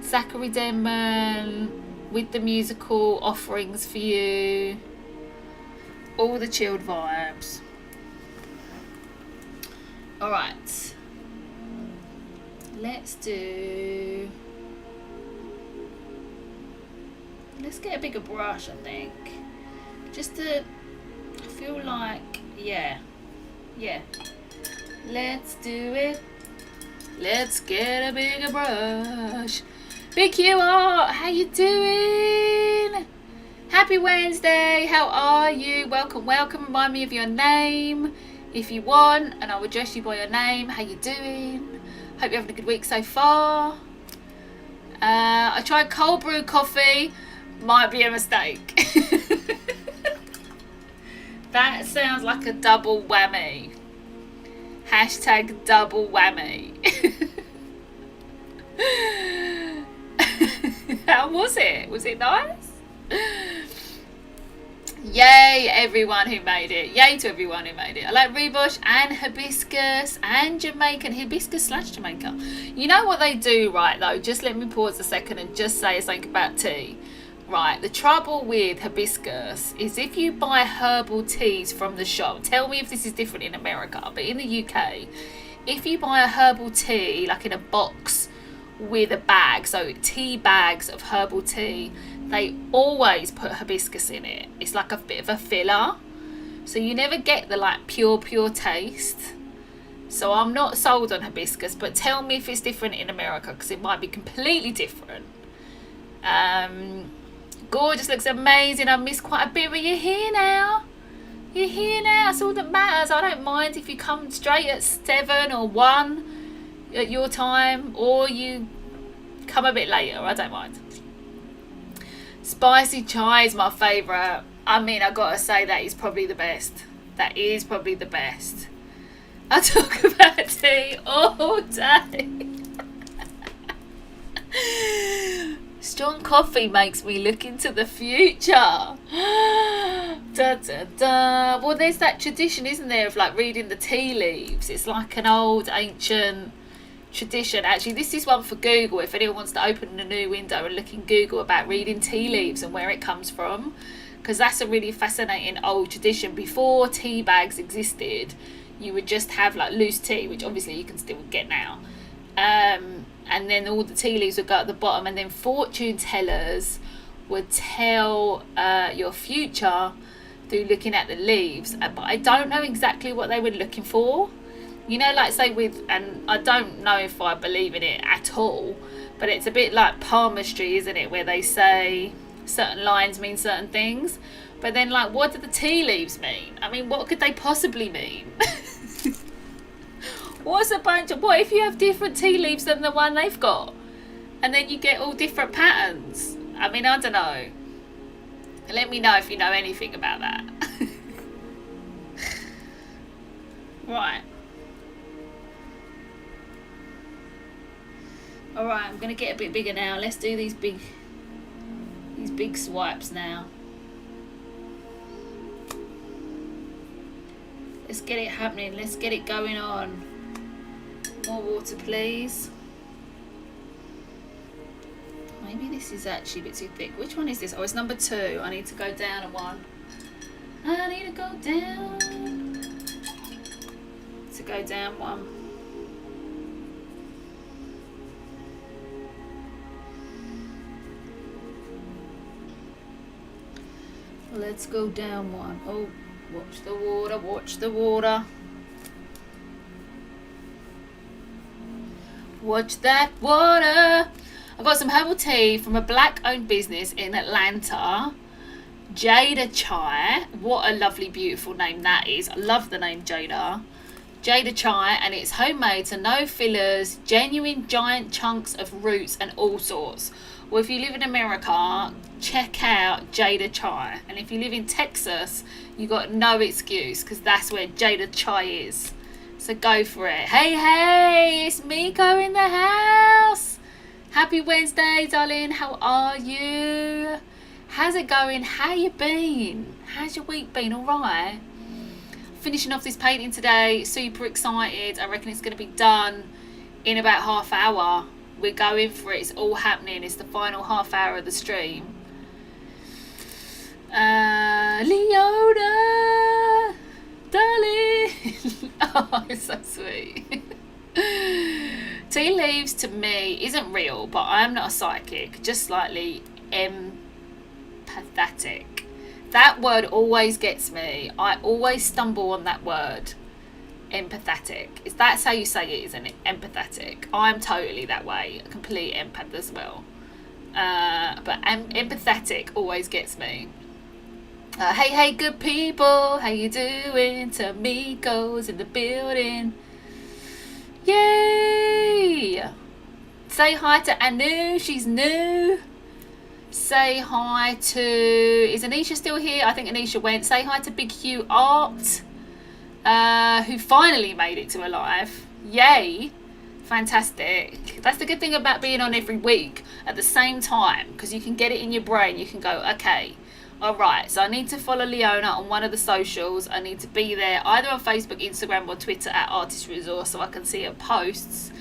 Zachary Denman with the musical offerings for you. All the chilled vibes. Alright. Let's get a bigger brush, I think. Just to, I feel like, yeah. Let's do it. Let's get a bigger brush. Big Q Art, how you doing? Happy Wednesday, how are you? Welcome. Remind me of your name if you want, and I'll address you by your name. How you doing? Hope you're having a good week so far. I tried cold brew coffee. Might be a mistake. That sounds like a double whammy. Hashtag double whammy. How was it? Was it nice? Yay, everyone who made it. Yay to everyone who made it. I like Roobosh and hibiscus and Jamaican. Hibiscus / Jamaica. You know what they do, right, though? Just let me pause a second and just say something about tea. Right, the trouble with hibiscus is if you buy herbal teas from the shop, tell me if this is different in America, but in the UK, if you buy a herbal tea, like in a box with a bag, so tea bags of herbal tea, they always put hibiscus in it. It's like a bit of a filler. So you never get the like pure taste. So I'm not sold on hibiscus, but tell me if it's different in America, because it might be completely different. Gorgeous, looks amazing. I missed quite a bit, but you're here now. You're here now. That's all that matters. I don't mind if you come straight at 7 or 1 at your time, or you come a bit later. I don't mind. Spicy chai is my favourite. I mean, I gotta say that is probably the best. That is probably the best. I talk about tea all day. Strong coffee makes me look into the future. Da, da, da. Well, there's that tradition, isn't there, of like reading the tea leaves. It's like an old ancient tradition. Actually, this is one for Google if anyone wants to open a new window and look in Google about reading tea leaves and where it comes from, because that's a really fascinating old tradition. Before tea bags existed, you would just have like loose tea, which obviously you can still get now, and then all the tea leaves would go at the bottom, and then fortune tellers would tell your future through looking at the leaves. But I don't know exactly what they were looking for. You know, like say with, and I don't know if I believe in it at all, but it's a bit like palmistry, isn't it, where they say certain lines mean certain things, but then like what do the tea leaves mean? I mean, what could they possibly mean? What's a bunch of, what if you have different tea leaves than the one they've got, and then you get all different patterns? I mean, I don't know. Let me know if you know anything about that. Right. Alright, I'm going to get a bit bigger now. Let's do these big swipes now. Let's get it happening. Let's get it going on. More water, please. Maybe this is actually a bit too thick. Which one is this? Oh, it's number 2. I need to go down a 1. I need to go down. To go down 1. Let's go down one. Oh, watch the water, watch the water. Watch that water. I've got some herbal tea from a black owned business in Atlanta. Jada Chai. What a lovely, beautiful name that is. I love the name Jada. Jada Chai, and it's homemade, so no fillers, genuine giant chunks of roots and all sorts. Well, if you live in America, check out Jada Chai. And if you live in Texas, you got no excuse, because that's where Jada Chai is. So go for it. Hey, it's Miko in the house. Happy Wednesday, darling. How are you? How's it going? How you been? How's your week been? All right. Finishing off this painting today. Super excited. I reckon it's going to be done in about half hour. We're going for it. It's all happening. It's the final half hour of the stream. Leona, darling. Oh, it's so sweet. Tea leaves to me isn't real, but I'm not a psychic, just slightly empathetic. That word always gets me. I always stumble on that word. Empathetic. That's how you say it, isn't it? Empathetic. I'm totally that way. A complete empath as well. But empathetic always gets me. Hey, good people. How you doing? Tamiko's in the building. Yay! Say hi to Anu. She's new. Say hi to... Is Anisha still here? I think Anisha went. Say hi to Big Hugh Art, who finally made it to Alive. Yay. Fantastic. That's the good thing about being on every week at the same time, because you can get it in your brain. You can go, okay, alright, so I need to follow Leona on one of the socials. I need to be there either on Facebook, Instagram or Twitter at Artist Resource so I can see her posts.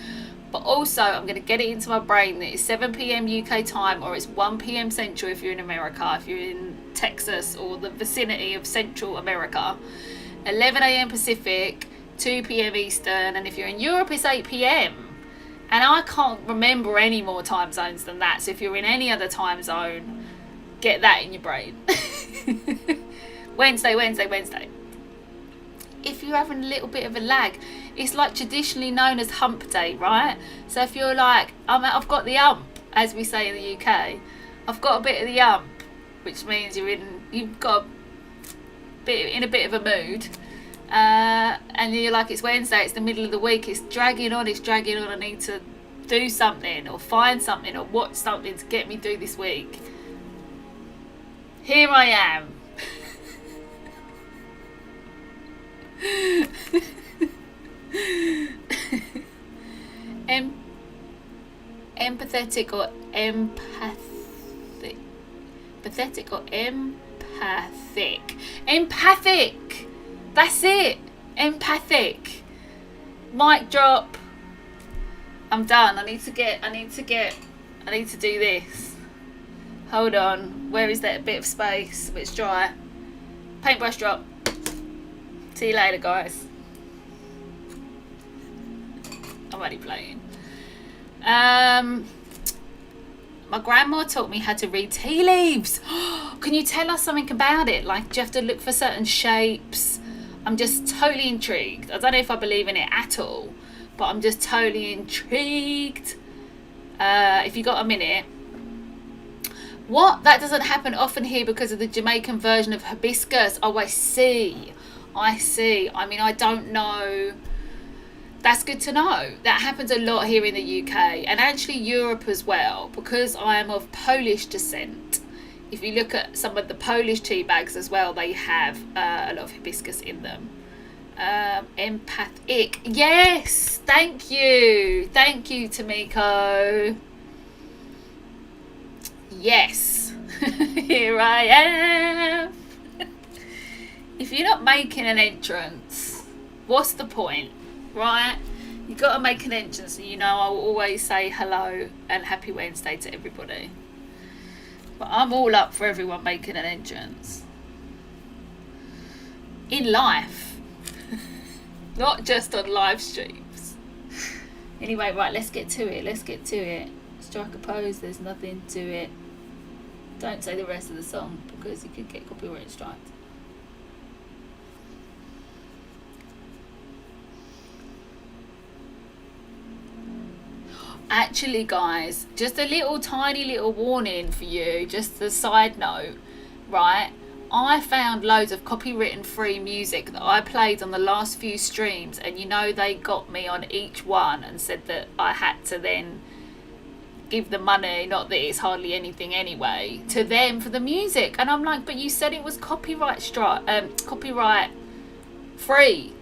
But also, I'm going to get it into my brain that it's 7 p.m. UK time, or it's 1 p.m. Central if you're in America, if you're in Texas or the vicinity of Central America, 11 a.m. Pacific, 2 p.m. Eastern, and if you're in Europe, it's 8 p.m. And I can't remember any more time zones than that, so if you're in any other time zone, get that in your brain. Wednesday. If you're having a little bit of a lag, it's like traditionally known as hump day, right? So if you're like, I've got the hump, as we say in the UK, I've got a bit of the hump, which means you've got in a bit of a mood, and you're like, it's Wednesday, it's the middle of the week, it's dragging on, I need to do something or find something or watch something to get me through this week. Here I am. Empathetic or empathic? Pathetic or empathic? Empathic. That's it. Empathic. Mic drop. I'm done. I need to do this. Hold on. Where is that bit of space? It's dry. Paintbrush drop. See you later, guys. I'm already playing. My grandma taught me how to read tea leaves. Can you tell us something about it? Like, do you have to look for certain shapes? I'm just totally intrigued. I don't know if I believe in it at all, but I'm just totally intrigued. If you got a minute. What? That doesn't happen often here because of the Jamaican version of hibiscus. Oh, I see. I mean, I don't know. That's good to know. That happens a lot here in the UK and actually Europe as well, because I am of Polish descent. If you look at some of the Polish tea bags as well, they have a lot of hibiscus in them. Empathic. Yes, thank you, Tamiko. Yes. Here I am. If you're not making an entrance, what's the point, right? You got to make an entrance, and you know I will always say hello and happy Wednesday to everybody. But I'm all up for everyone making an entrance. In life. Not just on live streams. Anyway, right, let's get to it. Strike a pose, there's nothing to it. Don't say the rest of the song because you could get copyright striked. Actually, guys, just a little tiny little warning for you, just a side note, right? I found loads of copywritten free music that I played on the last few streams, and you know they got me on each one and said that I had to then give the money, not that it's hardly anything anyway, to them for the music. And I'm like, but you said it was copyright free.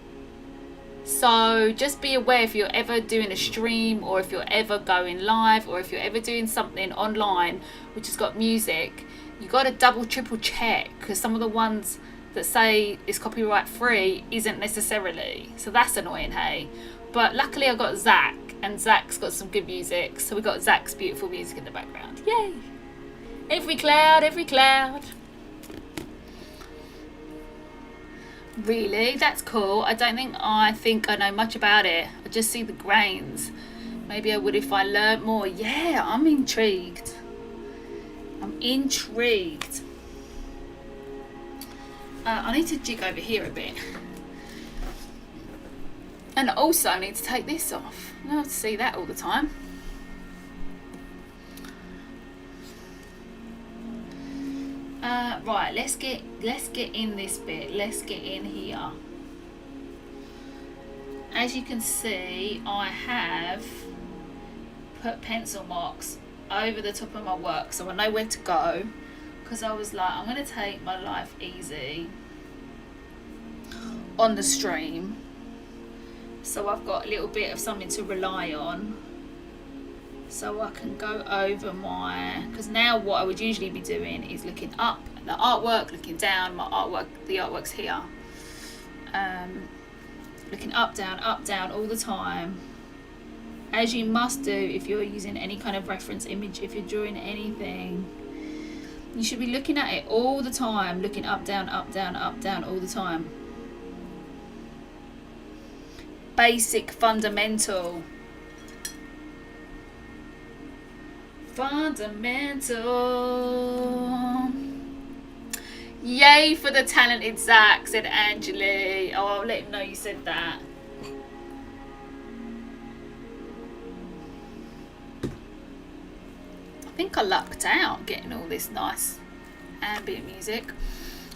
So just be aware, if you're ever doing a stream, or if you're ever going live, or if you're ever doing something online which has got music, you got to double triple check, because some of the ones that say it's copyright free isn't necessarily. So that's annoying, hey. But luckily I got Zach, and Zach's got some good music, so we got Zach's beautiful music in the background. Yay! Every cloud, every cloud. Really? That's cool. I think I know much about it. I just see the grains. Maybe I would if I learnt more. Yeah, I'm intrigued. I need to jig over here a bit. And also I need to take this off. I don't have to see that all the time. Right, let's get in this bit. Let's get in here. As you can see, I have put pencil marks over the top of my work, so I know where to go, because I was like, I'm going to take my life easy on the stream, so I've got a little bit of something to rely on, so I can go over because now what I would usually be doing is looking up at the artwork, looking down, the artwork's here, looking up, down all the time, as you must do if you're using any kind of reference image. If you're drawing anything, you should be looking at it all the time, looking up, down all the time. Basic, fundamental. Yay for the talented Zach, said Angeli. Oh, I'll let him know you said that. I think I lucked out getting all this nice ambient music.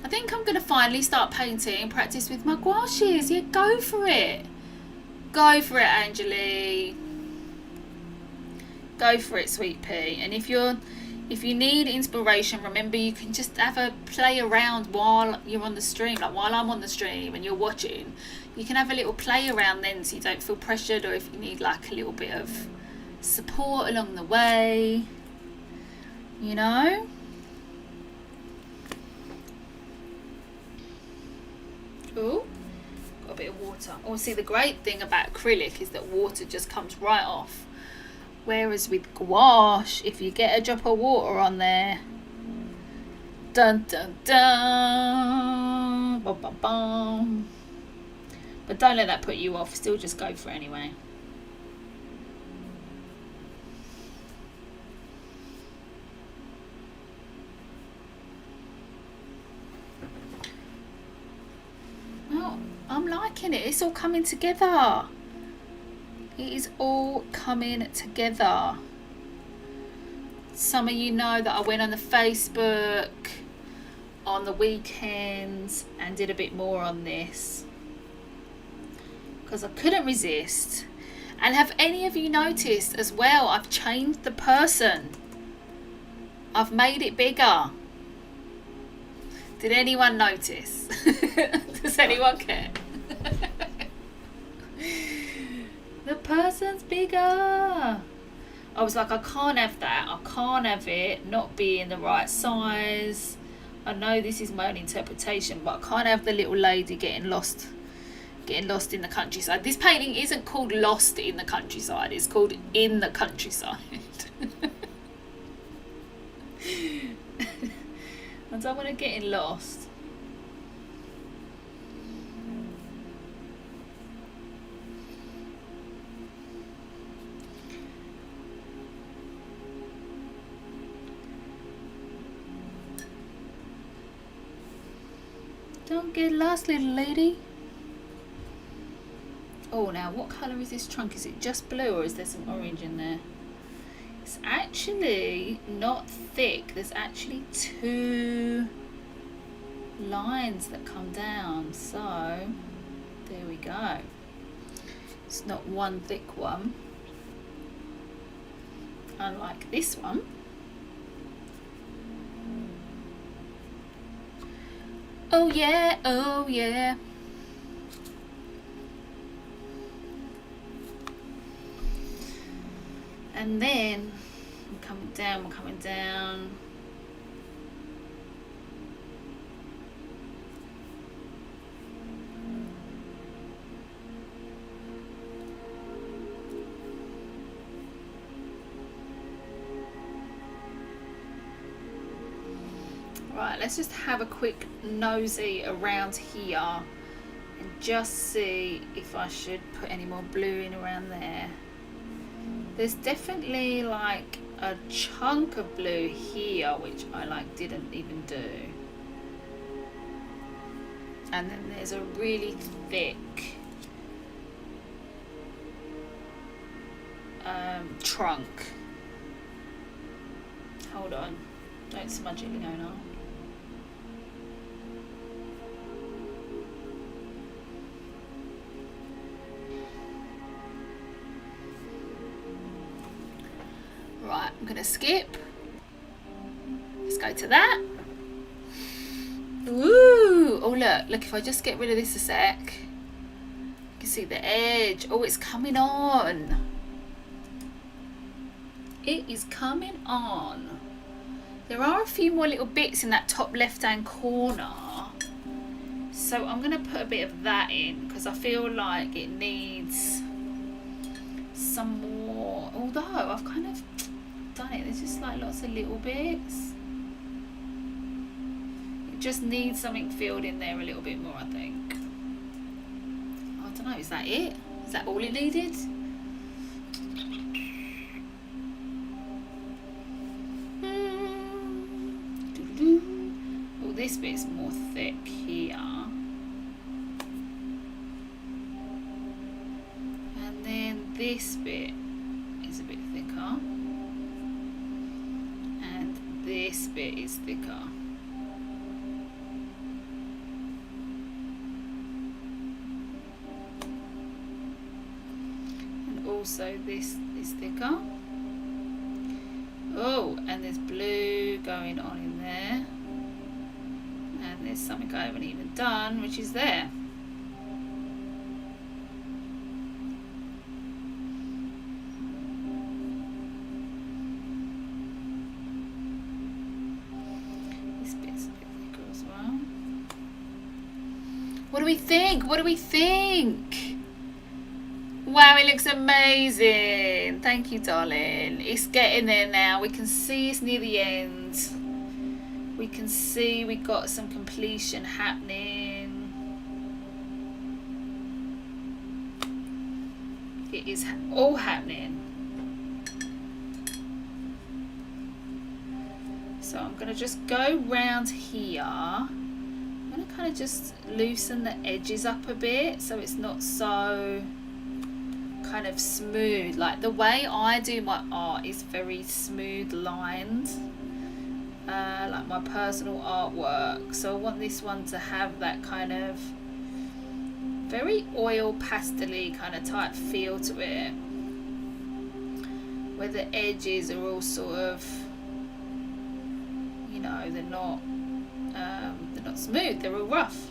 I think I'm going to finally start painting, practice with my gouaches. Yeah, go for it. Go for it, Angeli. Go for it, sweet pea. And if you need inspiration, remember you can just have a play around while you're on the stream. Like while I'm on the stream and you're watching, you can have a little play around then, so you don't feel pressured, or if you need like a little bit of support along the way, you know. Ooh, got a bit of water. Oh, see, the great thing about acrylic is that water just comes right off. Whereas with gouache, if you get a drop of water on there, dun dun dun, bum, bum, bum. But don't let that put you off. Still just go for it anyway. Well, I'm liking it. It's all coming together. It is all coming together. Some of you know that I went on the Facebook on the weekends and did a bit more on this, because I couldn't resist. And have any of you noticed as well, I've changed the person. I've made it bigger. Did anyone notice? Does anyone care? The person's bigger. I was like, I can't have that. I can't have it not being the right size. I know this is my own interpretation, but I can't have the little lady getting lost in the countryside. This painting isn't called Lost in the Countryside. It's called In the Countryside. I don't want to get lost. Don't get lost, little lady. Oh, now what colour is this trunk? Is it just blue or is there some orange in there? It's actually not thick. There's actually 2 lines that come down. So there we go. It's not one thick one, unlike this one. Oh yeah, oh yeah. And then we're coming down, we're coming down. Right, let's just have a quick nosy around here and just see if I should put any more blue in around there. There's definitely like a chunk of blue here which I like didn't even do. And then there's a really thick trunk. Hold on, don't smudge it, Leona. Right, I'm gonna skip. Let's go to that. Ooh, oh look, if I just get rid of this a sec, you can see the edge. Oh, it's coming on. It is coming on. There are a few more little bits in that top left-hand corner. So I'm gonna put a bit of that in because I feel like it needs some more. Although I've kind of done it, there's just like lots of little bits. It just needs something filled in there a little bit more, I think. I don't know, is that it? Is that all it needed? Oh, this bit's more thick here. And then this bit is a bit thicker. This bit is thicker. And also this is thicker. Oh, and there's blue going on in there. And there's something I haven't even done, which is there. What do we think? What do we think? Wow, it looks amazing. Thank you, darling. It's getting there now. We can see it's near the end. We can see we got some completion happening. It is all happening. So I'm going to just go round here. I'm going to kind of just loosen the edges up a bit so it's not so kind of smooth. Like the way I do my art is very smooth lined, like my personal artwork. So I want this one to have that kind of very oil pastel-y kind of type feel to it, where the edges are all sort of, you know, they're not smooth, they're all rough.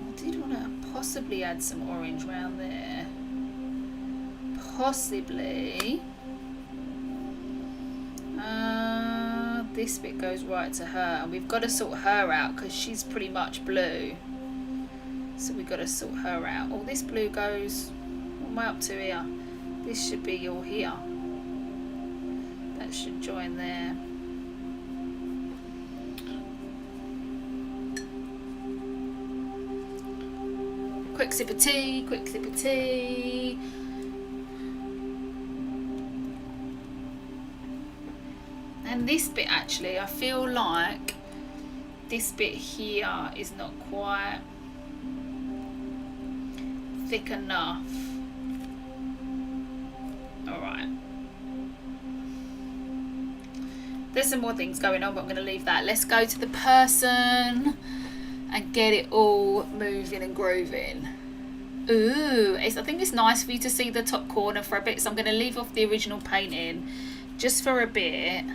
I did want to possibly add some orange around there, possibly. This bit goes right to her, and we've got to sort her out because she's pretty much blue, so we've got to sort her out. Oh, this blue goes, what am I up to here? This should be all here, that should join there. Quick sip of tea, quick sip of tea. And this bit actually, I feel like this bit here is not quite thick enough. Alright. There's some more things going on, but I'm going to leave that. Let's go to the person and get it all moving and grooving. Ooh, I think it's nice for you to see the top corner for a bit, so I'm going to leave off the original painting just for a bit,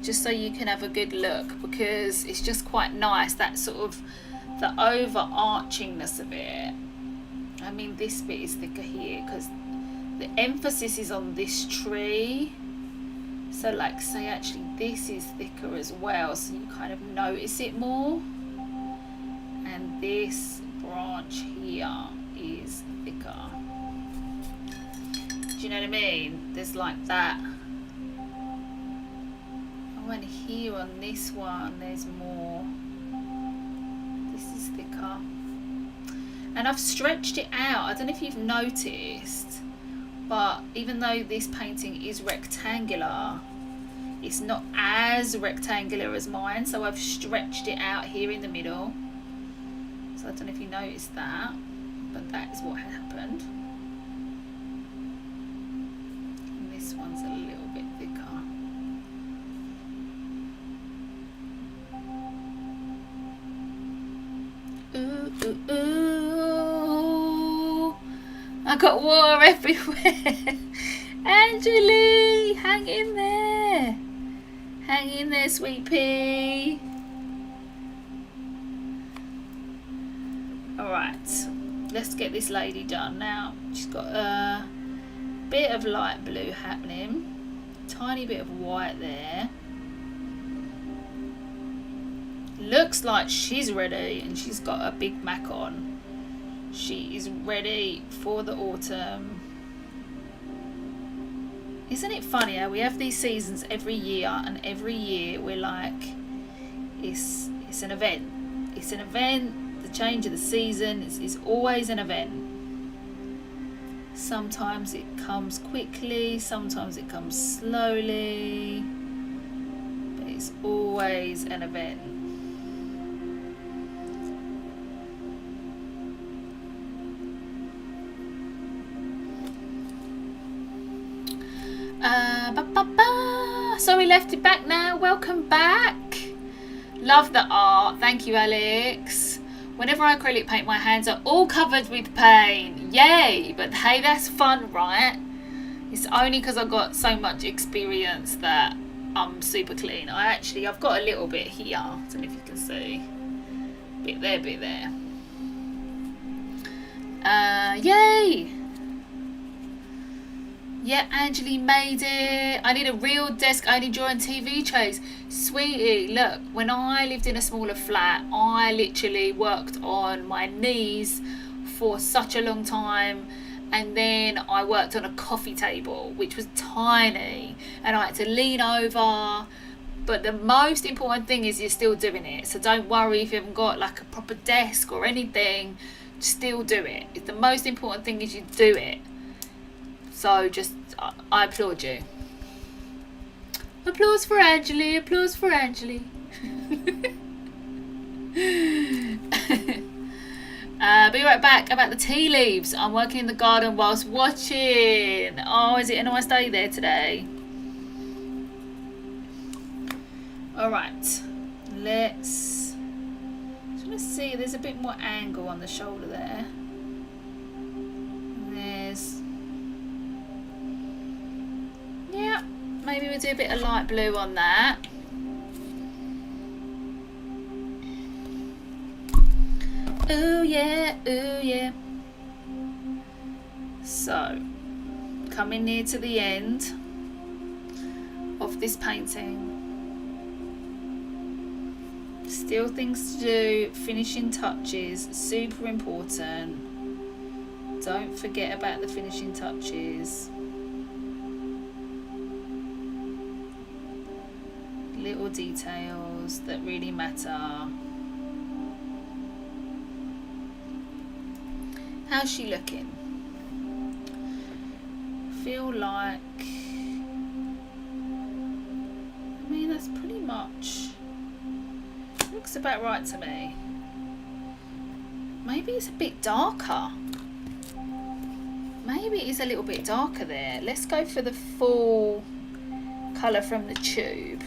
just so you can have a good look, because it's just quite nice, that sort of the overarchingness of it. I mean, this bit is thicker here because the emphasis is on this tree. So like, say actually this is thicker as well, so you kind of notice it more. And this branch here is thicker. Do you know what I mean? There's like that. Oh, and here on this one, there's more. This is thicker. And I've stretched it out. I don't know if you've noticed, but even though this painting is rectangular, it's not as rectangular as mine, so I've stretched it out here in the middle. So I don't know if you noticed that, but that is what happened. And this one's a little bit thicker. Ooh, ooh, ooh. I got water everywhere. Angeli, hang in there. Hang in there, sweet pea. Alright, let's get this lady done now. She's got a bit of light blue happening, tiny bit of white there. Looks like she's ready, and she's got a big mac on. She is ready for the autumn. Isn't it funny how we have these seasons every year, and every year we're like, it's an event. It's an event. The change of the season is always an event. Sometimes it comes quickly, sometimes it comes slowly, but it's always an event. So we left it back now. Welcome back. Love the art. Thank you, Alex. Whenever I acrylic paint, my hands are all covered with paint. Yay! But hey, that's fun, right? It's only because I've got so much experience that I'm super clean. I've got a little bit here. I don't know if you can see. Bit there, bit there. Yay! Yeah, Angeli made it. I need a real desk only drawing TV trays. Sweetie, look, when I lived in a smaller flat, I literally worked on my knees for such a long time. And then I worked on a coffee table, which was tiny. And I had to lean over. But the most important thing is you're still doing it. So don't worry if you haven't got like a proper desk or anything. Still do it. The most important thing is you do it. So just, I applaud you. Applause for Angeli, applause for Angeli. Be right back about the tea leaves. I'm working in the garden whilst watching. Oh, is it a nice day there today? Alright, let's see, there's a bit more angle on the shoulder there. Yeah, maybe we'll do a bit of light blue on that. Ooh yeah, ooh yeah. So, coming near to the end of this painting. Still things to do, finishing touches, super important. Don't forget about the finishing touches. Little details that really matter. How's she looking? Feel like, I mean, that's pretty much looks about right to me. Maybe it's a bit darker. Maybe it is a little bit darker there. Let's go for the full colour from the tube.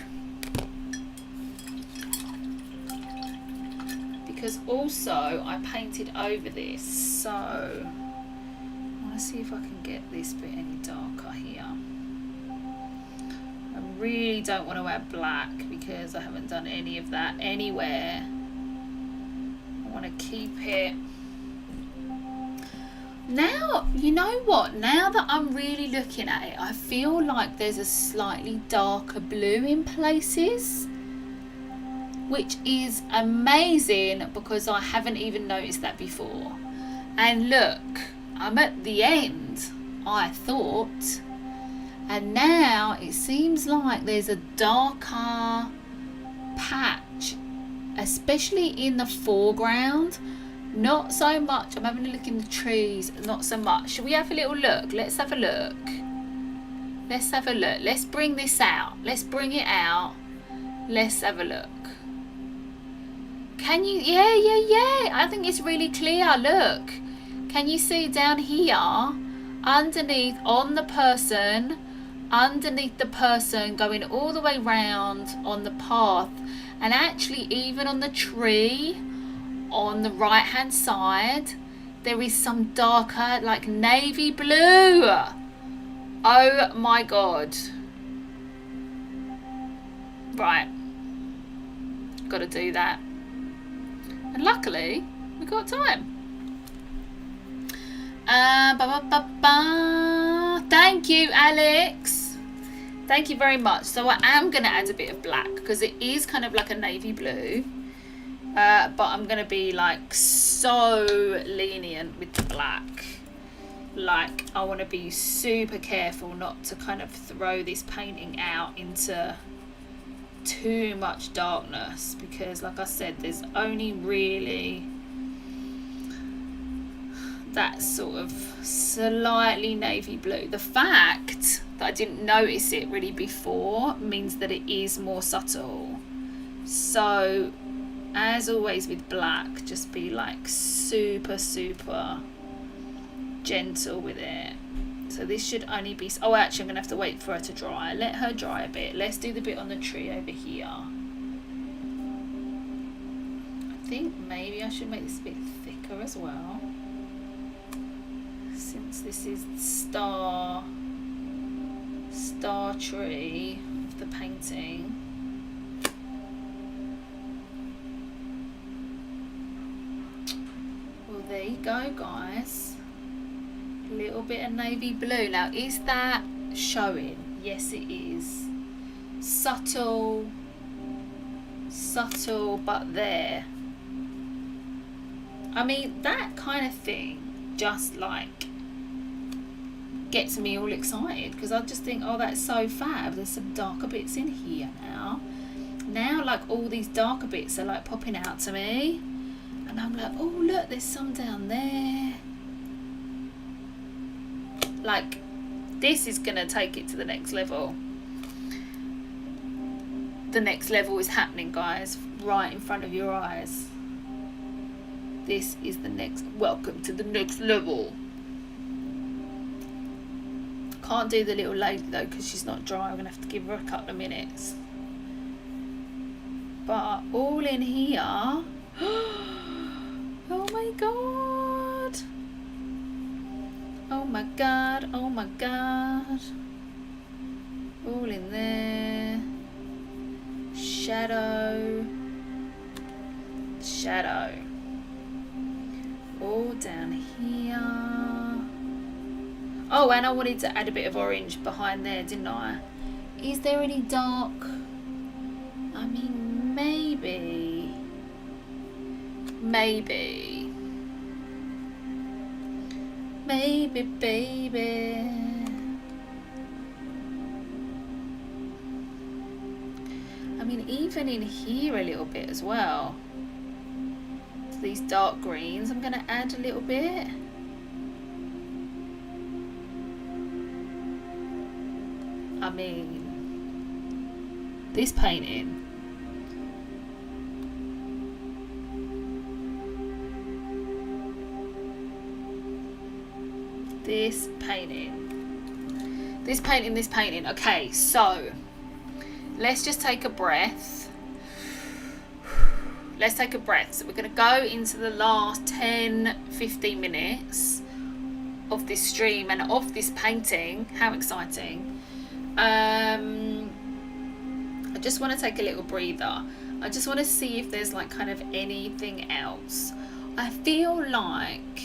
Because also I painted over this, so I want to see if I can get this bit any darker here. I really don't want to add black because I haven't done any of that anywhere. I want to keep it. Now, you know what? Now that I'm really looking at it, I feel like there's a slightly darker blue in places, which is amazing because I haven't even noticed that before. And look, I'm at the end, I thought, and now it seems like there's a darker patch, especially in the foreground. Not so much. I'm having a look in the trees, not so much. Should we have a little look? Let's have a look. Let's have a look. Let's bring this out. Let's bring it out. Let's have a look. Can you? Yeah. I think it's really clear. Look. Can you see down here? Underneath on the person. Underneath the person, going all the way round on the path. And actually even on the tree, on the right hand side, there is some darker, like navy blue. Oh my god. Right, gotta do that. And luckily we got time. Thank you, Alex. Thank you very much. So I am gonna add a bit of black because it is kind of like a navy blue. But I'm going to be like so lenient with the black. Like I want to be super careful not to kind of throw this painting out into too much darkness, because like I said, there's only really that sort of slightly navy blue. The fact that I didn't notice it really before means that it is more subtle. So as always with black, just be like super gentle with it. So this should only be, oh actually I'm gonna have to wait for her to dry. Let her dry a bit. Let's do the bit on the tree over here. I think maybe I should make this a bit thicker as well, since this is the star tree of the painting. There you go, guys. A little bit of navy blue. Now, is that showing? Yes, it is. Subtle, but there. I mean, that kind of thing just like gets me all excited, because I just think, oh, that's so fab. There's some darker bits in here now. Now, like, all these darker bits are like popping out to me. And I'm like, oh look, there's some down there. Like, this is gonna take it to the next level. The next level is happening, guys, right in front of your eyes. This is the next, welcome to the next level. Can't do the little lady though because she's not dry. I'm gonna have to give her a couple of minutes. But all in here. Oh my god. Oh my god. Oh my god. All in there. Shadow. Shadow. All down here. Oh, and I wanted to add a bit of orange behind there, didn't I? Is there any dark? I mean, maybe. Maybe, baby. I mean, even in here a little bit as well. To these dark greens, I'm going to add a little bit. I mean, this painting This painting. Okay, so let's just take a breath. So we're going to go into the last 10-15 minutes of this stream and of this painting. How exciting. I just want to take a little breather. I just want to see if there's like kind of anything else. I feel like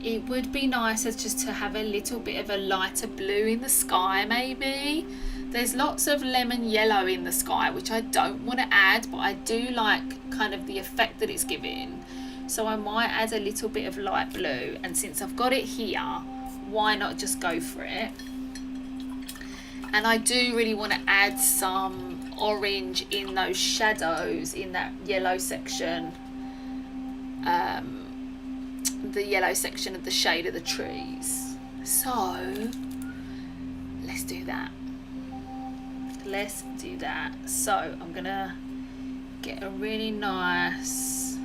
it would be nicer just to have a little bit of a lighter blue in the sky maybe. There's lots of lemon yellow in the sky, which I don't want to add, but I do like kind of the effect that it's giving. So I might add a little bit of light blue, and since I've got it here, why not just go for it? And I do really want to add some orange in those shadows in that yellow section, the yellow section of the shade of the trees. So let's do that. So I'm gonna get a really nice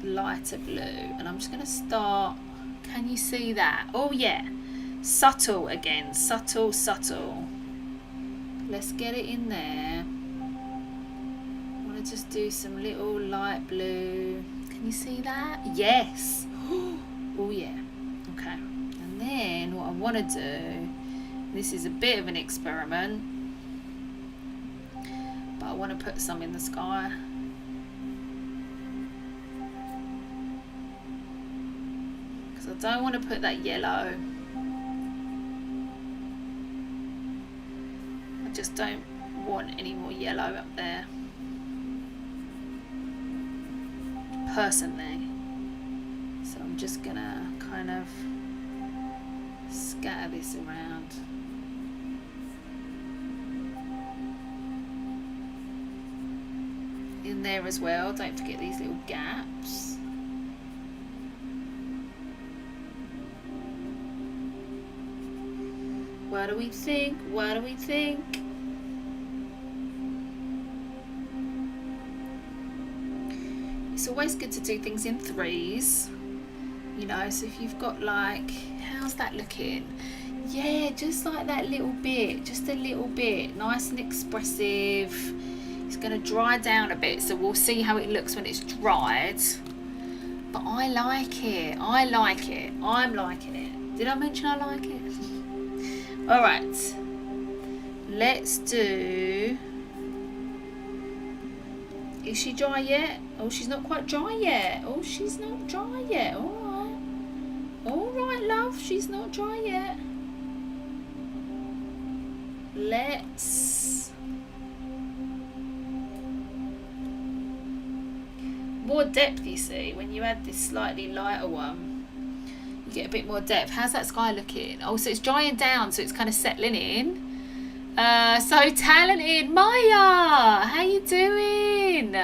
lighter blue, and I'm just gonna start. Can you see that? Oh yeah, subtle again, subtle. Let's get it in there. I want to just do some little light blue. Can you see that? Yes. Oh yeah. Okay. And then what I want to do, this is a bit of an experiment, but I want to put some in the sky. Because I don't want to put that yellow. I just don't want any more yellow up there, personally. So I'm just gonna kind of scatter this around. In there as well, don't forget these little gaps. What do we think? It's always good to do things in threes, you know, so if you've got like, how's that looking? Yeah, just like that little bit, just a little bit, nice and expressive. It's going to dry down a bit, so we'll see how it looks when it's dried. But I like it. I'm liking it. Did I mention I like it? All right. Let's do... Is she dry yet? Oh, she's not quite dry yet. Oh, she's not dry yet. All right. All right, love. She's not dry yet. Let's... More depth, you see, when you add this slightly lighter one, you get a bit more depth. How's that sky looking? Oh, so it's drying down, so it's kind of settling in. So talented, Maya, how you doing?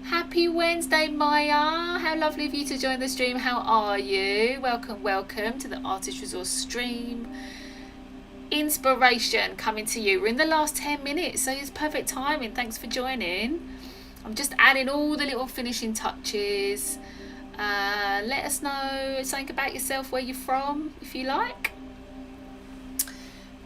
Happy Wednesday, Maya. How lovely of you to join the stream. How are you? Welcome to the Artist Resource stream. Inspiration coming to you. We're in the last 10 minutes, so it's perfect timing. Thanks for joining. I'm just adding all the little finishing touches. Let us know something about yourself, where you're from, if you like.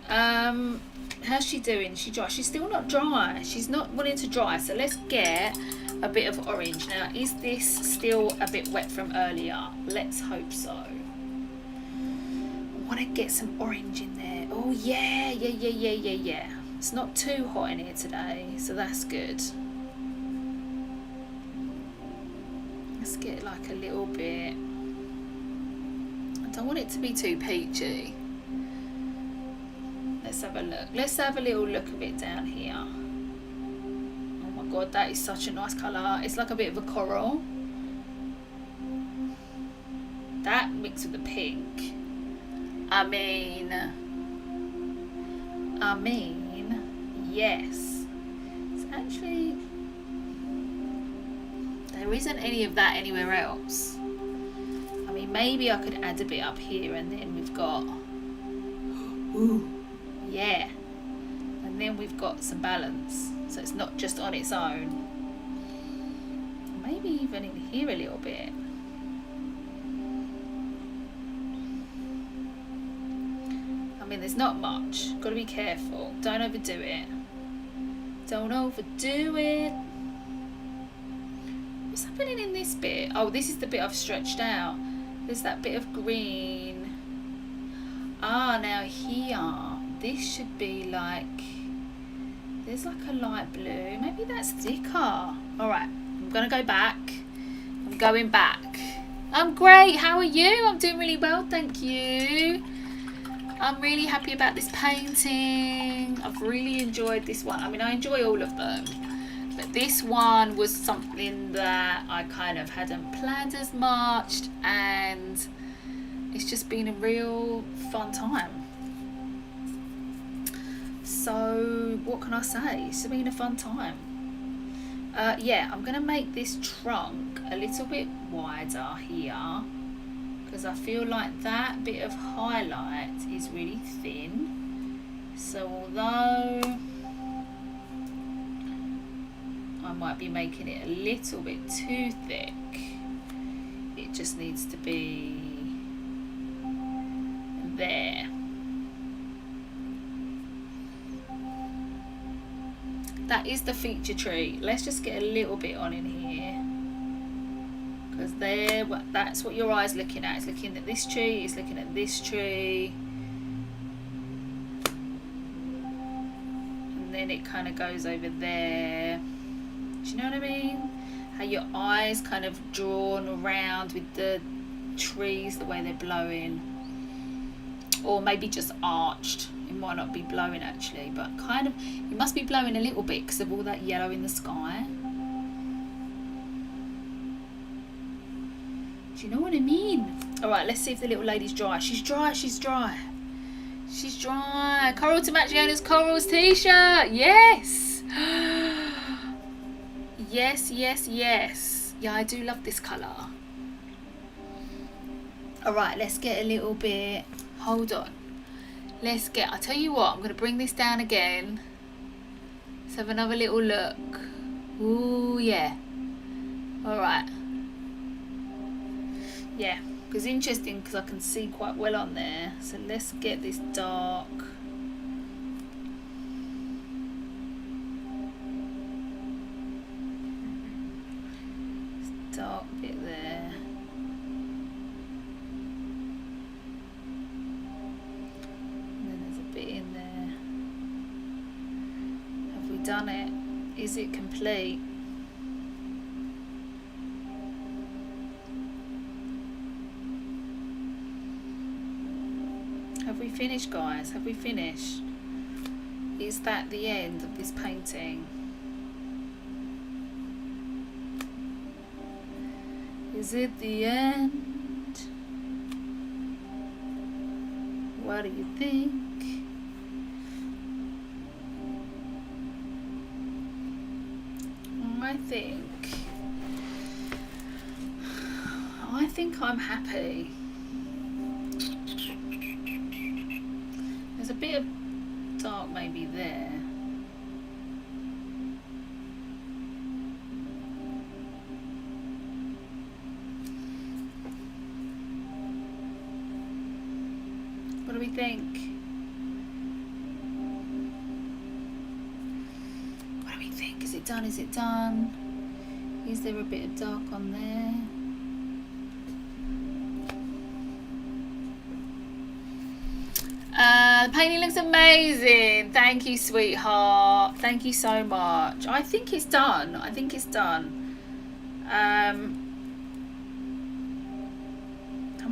How's she doing? Is she dry? She's still not dry. She's not wanting to dry. So let's get a bit of orange. Now, is this still a bit wet from earlier? Let's hope so. I want to get some orange in there. Oh, yeah. It's not too hot in here today, so that's good. Let's get like a little bit. I don't want it to be too peachy. Let's have a look. Let's have a little look of it down here. Oh my god, that is such a nice colour. It's like a bit of a coral. That mixed with the pink. I mean, yes. It's actually... There isn't any of that anywhere else. I mean, maybe I could add a bit up here, and then we've got... Ooh, yeah. And then we've got some balance. So it's not just on its own. Maybe even in here a little bit. mean, there's not much. Got to be careful. Don't overdo it. Don't overdo it. What's happening in this bit? Oh, this is the bit I've stretched out. There's that bit of green. Ah, now here, this should be like, there's like a light blue. Maybe that's thicker. All right, I'm gonna go back. I'm going back. I'm great. How are you? I'm doing really well, thank you. I'm really happy about this painting. I've really enjoyed this one. I mean, I enjoy all of them, but this one was something that I kind of hadn't planned as much, and it's just been a real fun time. So what can I say? It's been a fun time. Yeah, I'm gonna make this trunk a little bit wider here, because I feel like that bit of highlight is really thin. So although I might be making it a little bit too thick, it just needs to be there. That is the feature tree. Let's just get a little bit on in here, because there, that's what your eye's looking at. It's looking at this tree, it's looking at this tree, and then it kind of goes over there. Do you know what I mean? How your eyes kind of drawn around with the trees, the way they're blowing, or maybe just arched. It might not be blowing actually, but kind of, it must be blowing a little bit because of all that yellow in the sky. Do you know what I mean? All right, let's see if the little lady's dry. She's dry, she's dry. She's dry. Coral to match Leona's Corals t-shirt. Yes. Yes, yes, yes. Yeah, I do love this colour. All right, let's get a little bit, hold on. Let's get, I'll tell you what, I'm going to bring this down again. Let's have another little look. Ooh, yeah. Alright. Yeah, because interesting, because I can see quite well on there. So let's get this dark. This dark bit there. In there. Have we done it? Is it complete? Have we finished, guys? Have we finished? Is that the end of this painting? Is it the end? What do you think? I think I'm happy. There's a bit of dark maybe there. What do we think? What do we think? Is it done? Is it done? Is there a bit of dark on there? The painting looks amazing. Thank you, sweetheart. Thank you so much. I think it's done. I think it's done. I'm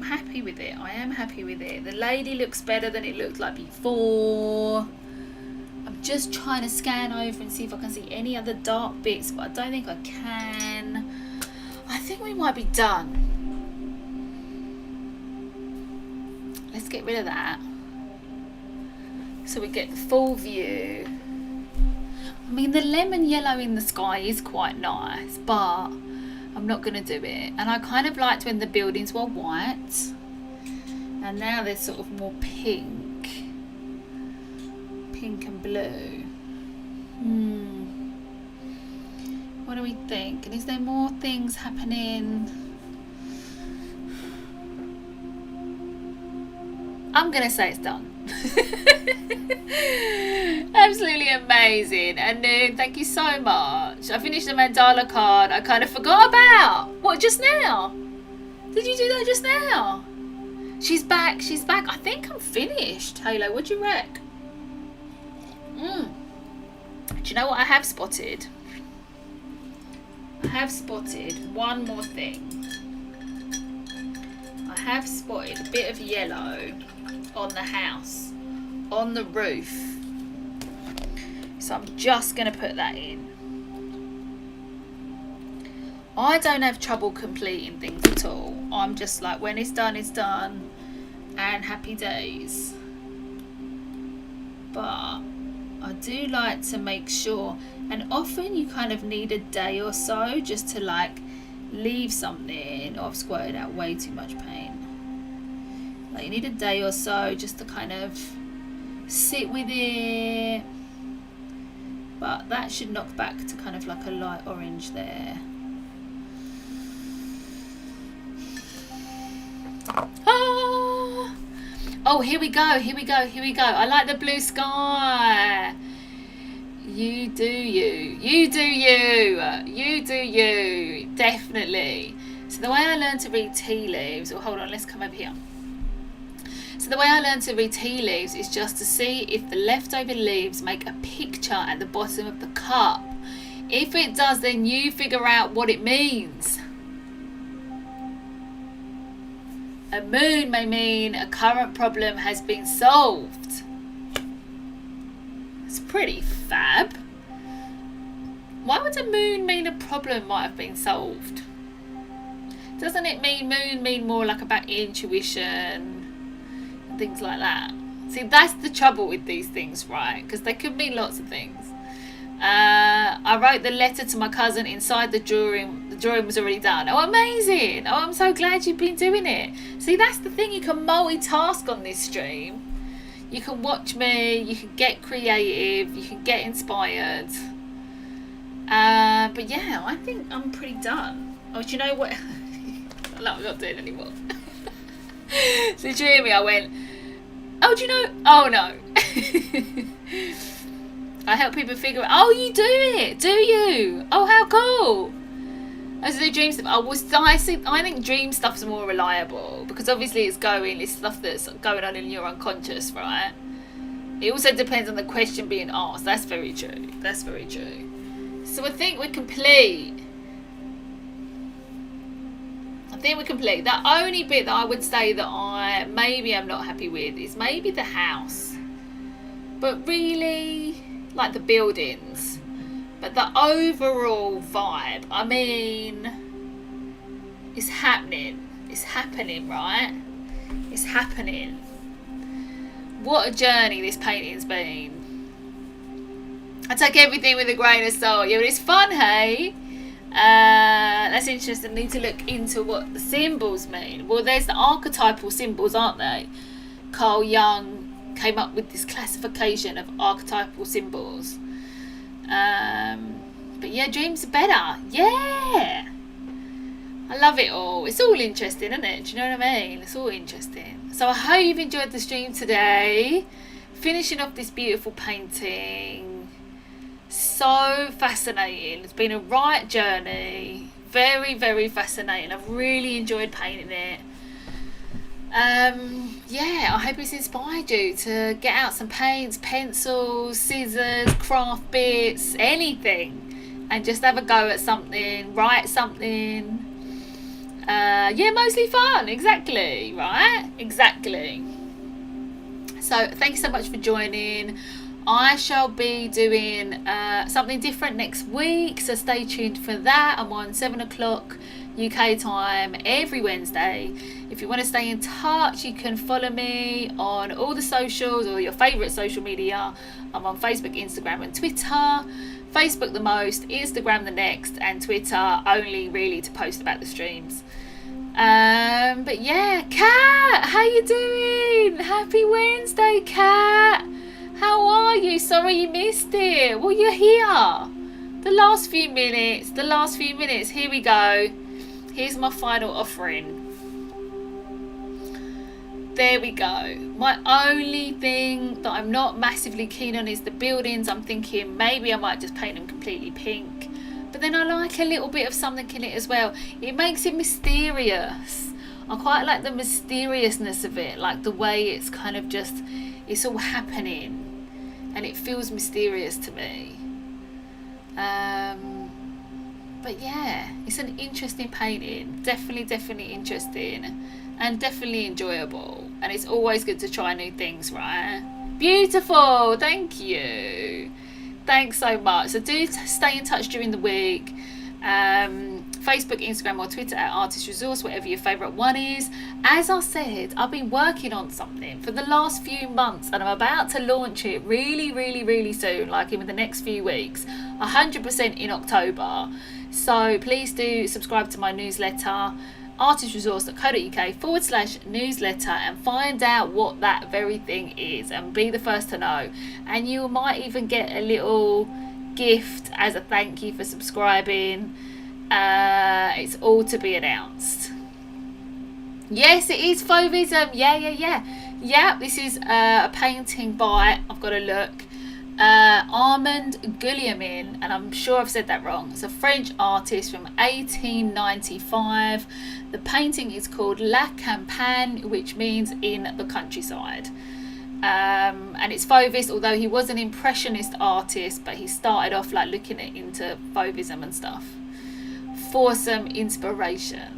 happy with it. I am happy with it. The lady looks better than it looked like before. I'm just trying to scan over and see if I can see any other dark bits, but I don't think I can. I think we might be done. Let's get rid of that, so we get the full view. I mean, the lemon yellow in the sky is quite nice, but I'm not going to do it. And I kind of liked when the buildings were white, and now they're sort of more pink and blue. What do we think? And is there more things happening? I'm going to say it's done. Absolutely amazing. And then thank you so much. I finished the mandala card I kind of forgot about. What, just now? Did you do that just now? She's back. She's back. I think I'm finished. Halo, what do you rec? Do you know what I have spotted? I have spotted one more thing. I have spotted a bit of yellow on the house, on the roof. So I'm just going to put that in. I don't have trouble completing things at all. I'm just like, when it's done, and happy days. But I do like to make sure, and often you kind of need a day or so just to like leave something. Oh, I've squirted out way too much paint. Like you need a day or so just to kind of sit with it. But that should knock back to kind of like a light orange there. Oh, here we go. I like the blue sky. You do you. Definitely. So the way I learned to read tea leaves, or hold on, let's come over here. So the way I learned to read tea leaves is just to see if the leftover leaves make a picture at the bottom of the cup. If it does, then you figure out what it means. A moon may mean a current problem has been solved. It's pretty fab. Why would a moon mean a problem might have been solved? Doesn't it mean moon mean more like about intuition and things like that? See, that's the trouble with these things, right? Because they could mean lots of things. I wrote the letter to my cousin inside the drawing. The drawing was already done. Oh, amazing. Oh, I'm so glad you've been doing it. See, that's the thing. You can multitask on this stream. You can watch me. You can get creative. You can get inspired. But yeah, I think I'm pretty done. Oh, do you know what? I'm not doing it anymore. So did you hear me? I went, oh, do you know? Oh, no. I help people figure out. Oh, you do it, do you? Oh, how cool! As the dream stuff, I think dream stuff's more reliable because obviously it's stuff that's going on in your unconscious, right? It also depends on the question being asked. That's very true. So I think we're complete. The only bit that I would say that I'm not happy with is maybe the house, but really. Like the buildings, but the overall vibe, I mean, it's happening, right? It's happening. What a journey this painting's been. I take everything with a grain of salt. Yeah, but it's fun, hey? That's interesting. I need to look into what the symbols mean. Well, there's the archetypal symbols, aren't they? Carl Jung came up with this classification of archetypal symbols. But yeah, dreams are better. Yeah, I love it all. It's all interesting, isn't it? Do you know what I mean? It's all interesting. So I hope you've enjoyed the stream today. Finishing off this beautiful painting. So fascinating. It's been a right journey. Very, very fascinating. I've really enjoyed painting it. Yeah, I hope it's inspired you to get out some paints, pencils, scissors, craft bits, anything, and just have a go at something, write something. Yeah, mostly fun, exactly, right? Exactly. So thank you so much for joining. I shall be doing something different next week, so stay tuned for that. I'm on 7 o'clock UK time every Wednesday. If you want to stay in touch, you can follow me on all the socials or your favourite social media. I'm on Facebook, Instagram and Twitter. Facebook the most, Instagram the next, and Twitter only really to post about the streams. But yeah, Kat, how you doing? Happy Wednesday, Kat. How are you? Sorry you missed it. Well, you're here. The last few minutes. Here we go. Here's my final offering. there we go. My only thing that I'm not massively keen on is the buildings. I'm thinking maybe I might just paint them completely pink, but then I like a little bit of something in it as well. It makes it mysterious. I quite like the mysteriousness of it, like the way it's kind of just, it's all happening and it feels mysterious to me. But yeah, it's an interesting painting. Definitely interesting and definitely enjoyable. And it's always good to try new things, right? Beautiful. Thank you. Thanks so much. So do stay in touch during the week. Facebook, Instagram or Twitter at Artist Resource, whatever your favourite one is. As I said, I've been working on something for the last few months and I'm about to launch it really soon, like in the next few weeks, 100% in October. So please do subscribe to my newsletter, artistresource.co.uk/newsletter, and find out what that very thing is and be the first to know. And you might even get a little gift as a thank you for subscribing. It's all to be announced. Yes, it is Fauvism. Yeah, this is a painting by, I've got to look, Armand Guillaumin, and I'm sure I've said that wrong. It's a French artist from 1895. The painting is called La Campagne, which means in the countryside. And it's Fauvist, although he was an impressionist artist, but he started off like looking into Fauvism and stuff for some inspiration.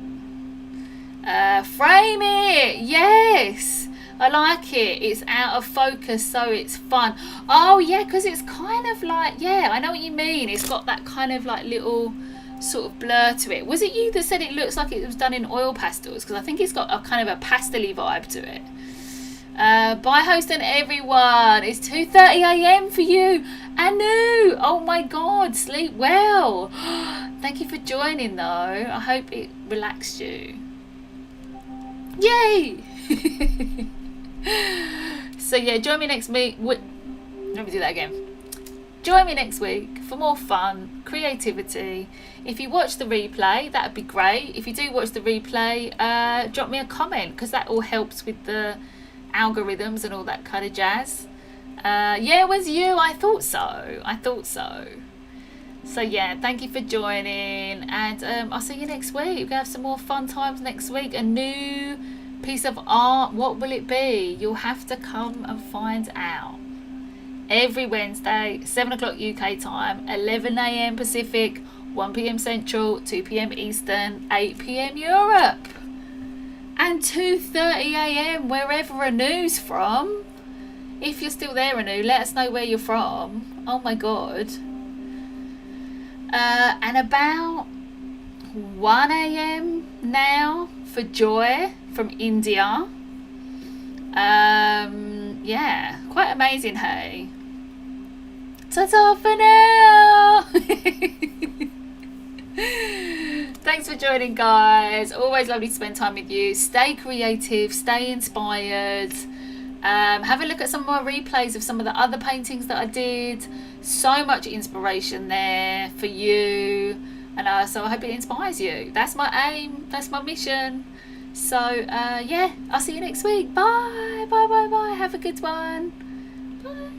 Frame it, yes, I like it. It's out of focus, so it's fun. Oh yeah, because it's kind of like, yeah, I know what you mean. It's got that kind of like little sort of blur to it. Was it you that said it looks like it was done in oil pastels? Because I think it's got a kind of a pastel-y vibe to it. Bye hosting everyone. It's 2:30 a.m. for you. Anu, oh my god, sleep well. Thank you for joining though. I hope it relaxed you. Yay. So yeah, join me next week. Let me do that again. Join me next week for more fun, creativity. If you watch the replay, that would be great. If you do watch the replay, drop me a comment, because that all helps with the algorithms and all that kind of jazz. Yeah, it was you. I thought so. So yeah, thank you for joining, and I'll see you next week. We're gonna have some more fun times next week. A new piece of art. What will it be? You'll have to come and find out. Every Wednesday, 7 o'clock UK time, 11 a.m. Pacific, 1 p.m. Central, 2 p.m. Eastern, 8 p.m. Europe, and 2:30 a.m. wherever Anu's from. If you're still there, Anu, let us know where you're from. Oh my god. And about 1 a.m. now for Joy from India. Yeah, quite amazing, hey. Ta-ta for now. Thanks for joining, guys. Always lovely to spend time with you. Stay creative, stay inspired. Have a look at some more replays of some of the other paintings that I did. So much inspiration there for you, and so I hope it inspires you. That's my aim, that's my mission. So yeah, I'll see you next week. Bye. Have a good one. Bye.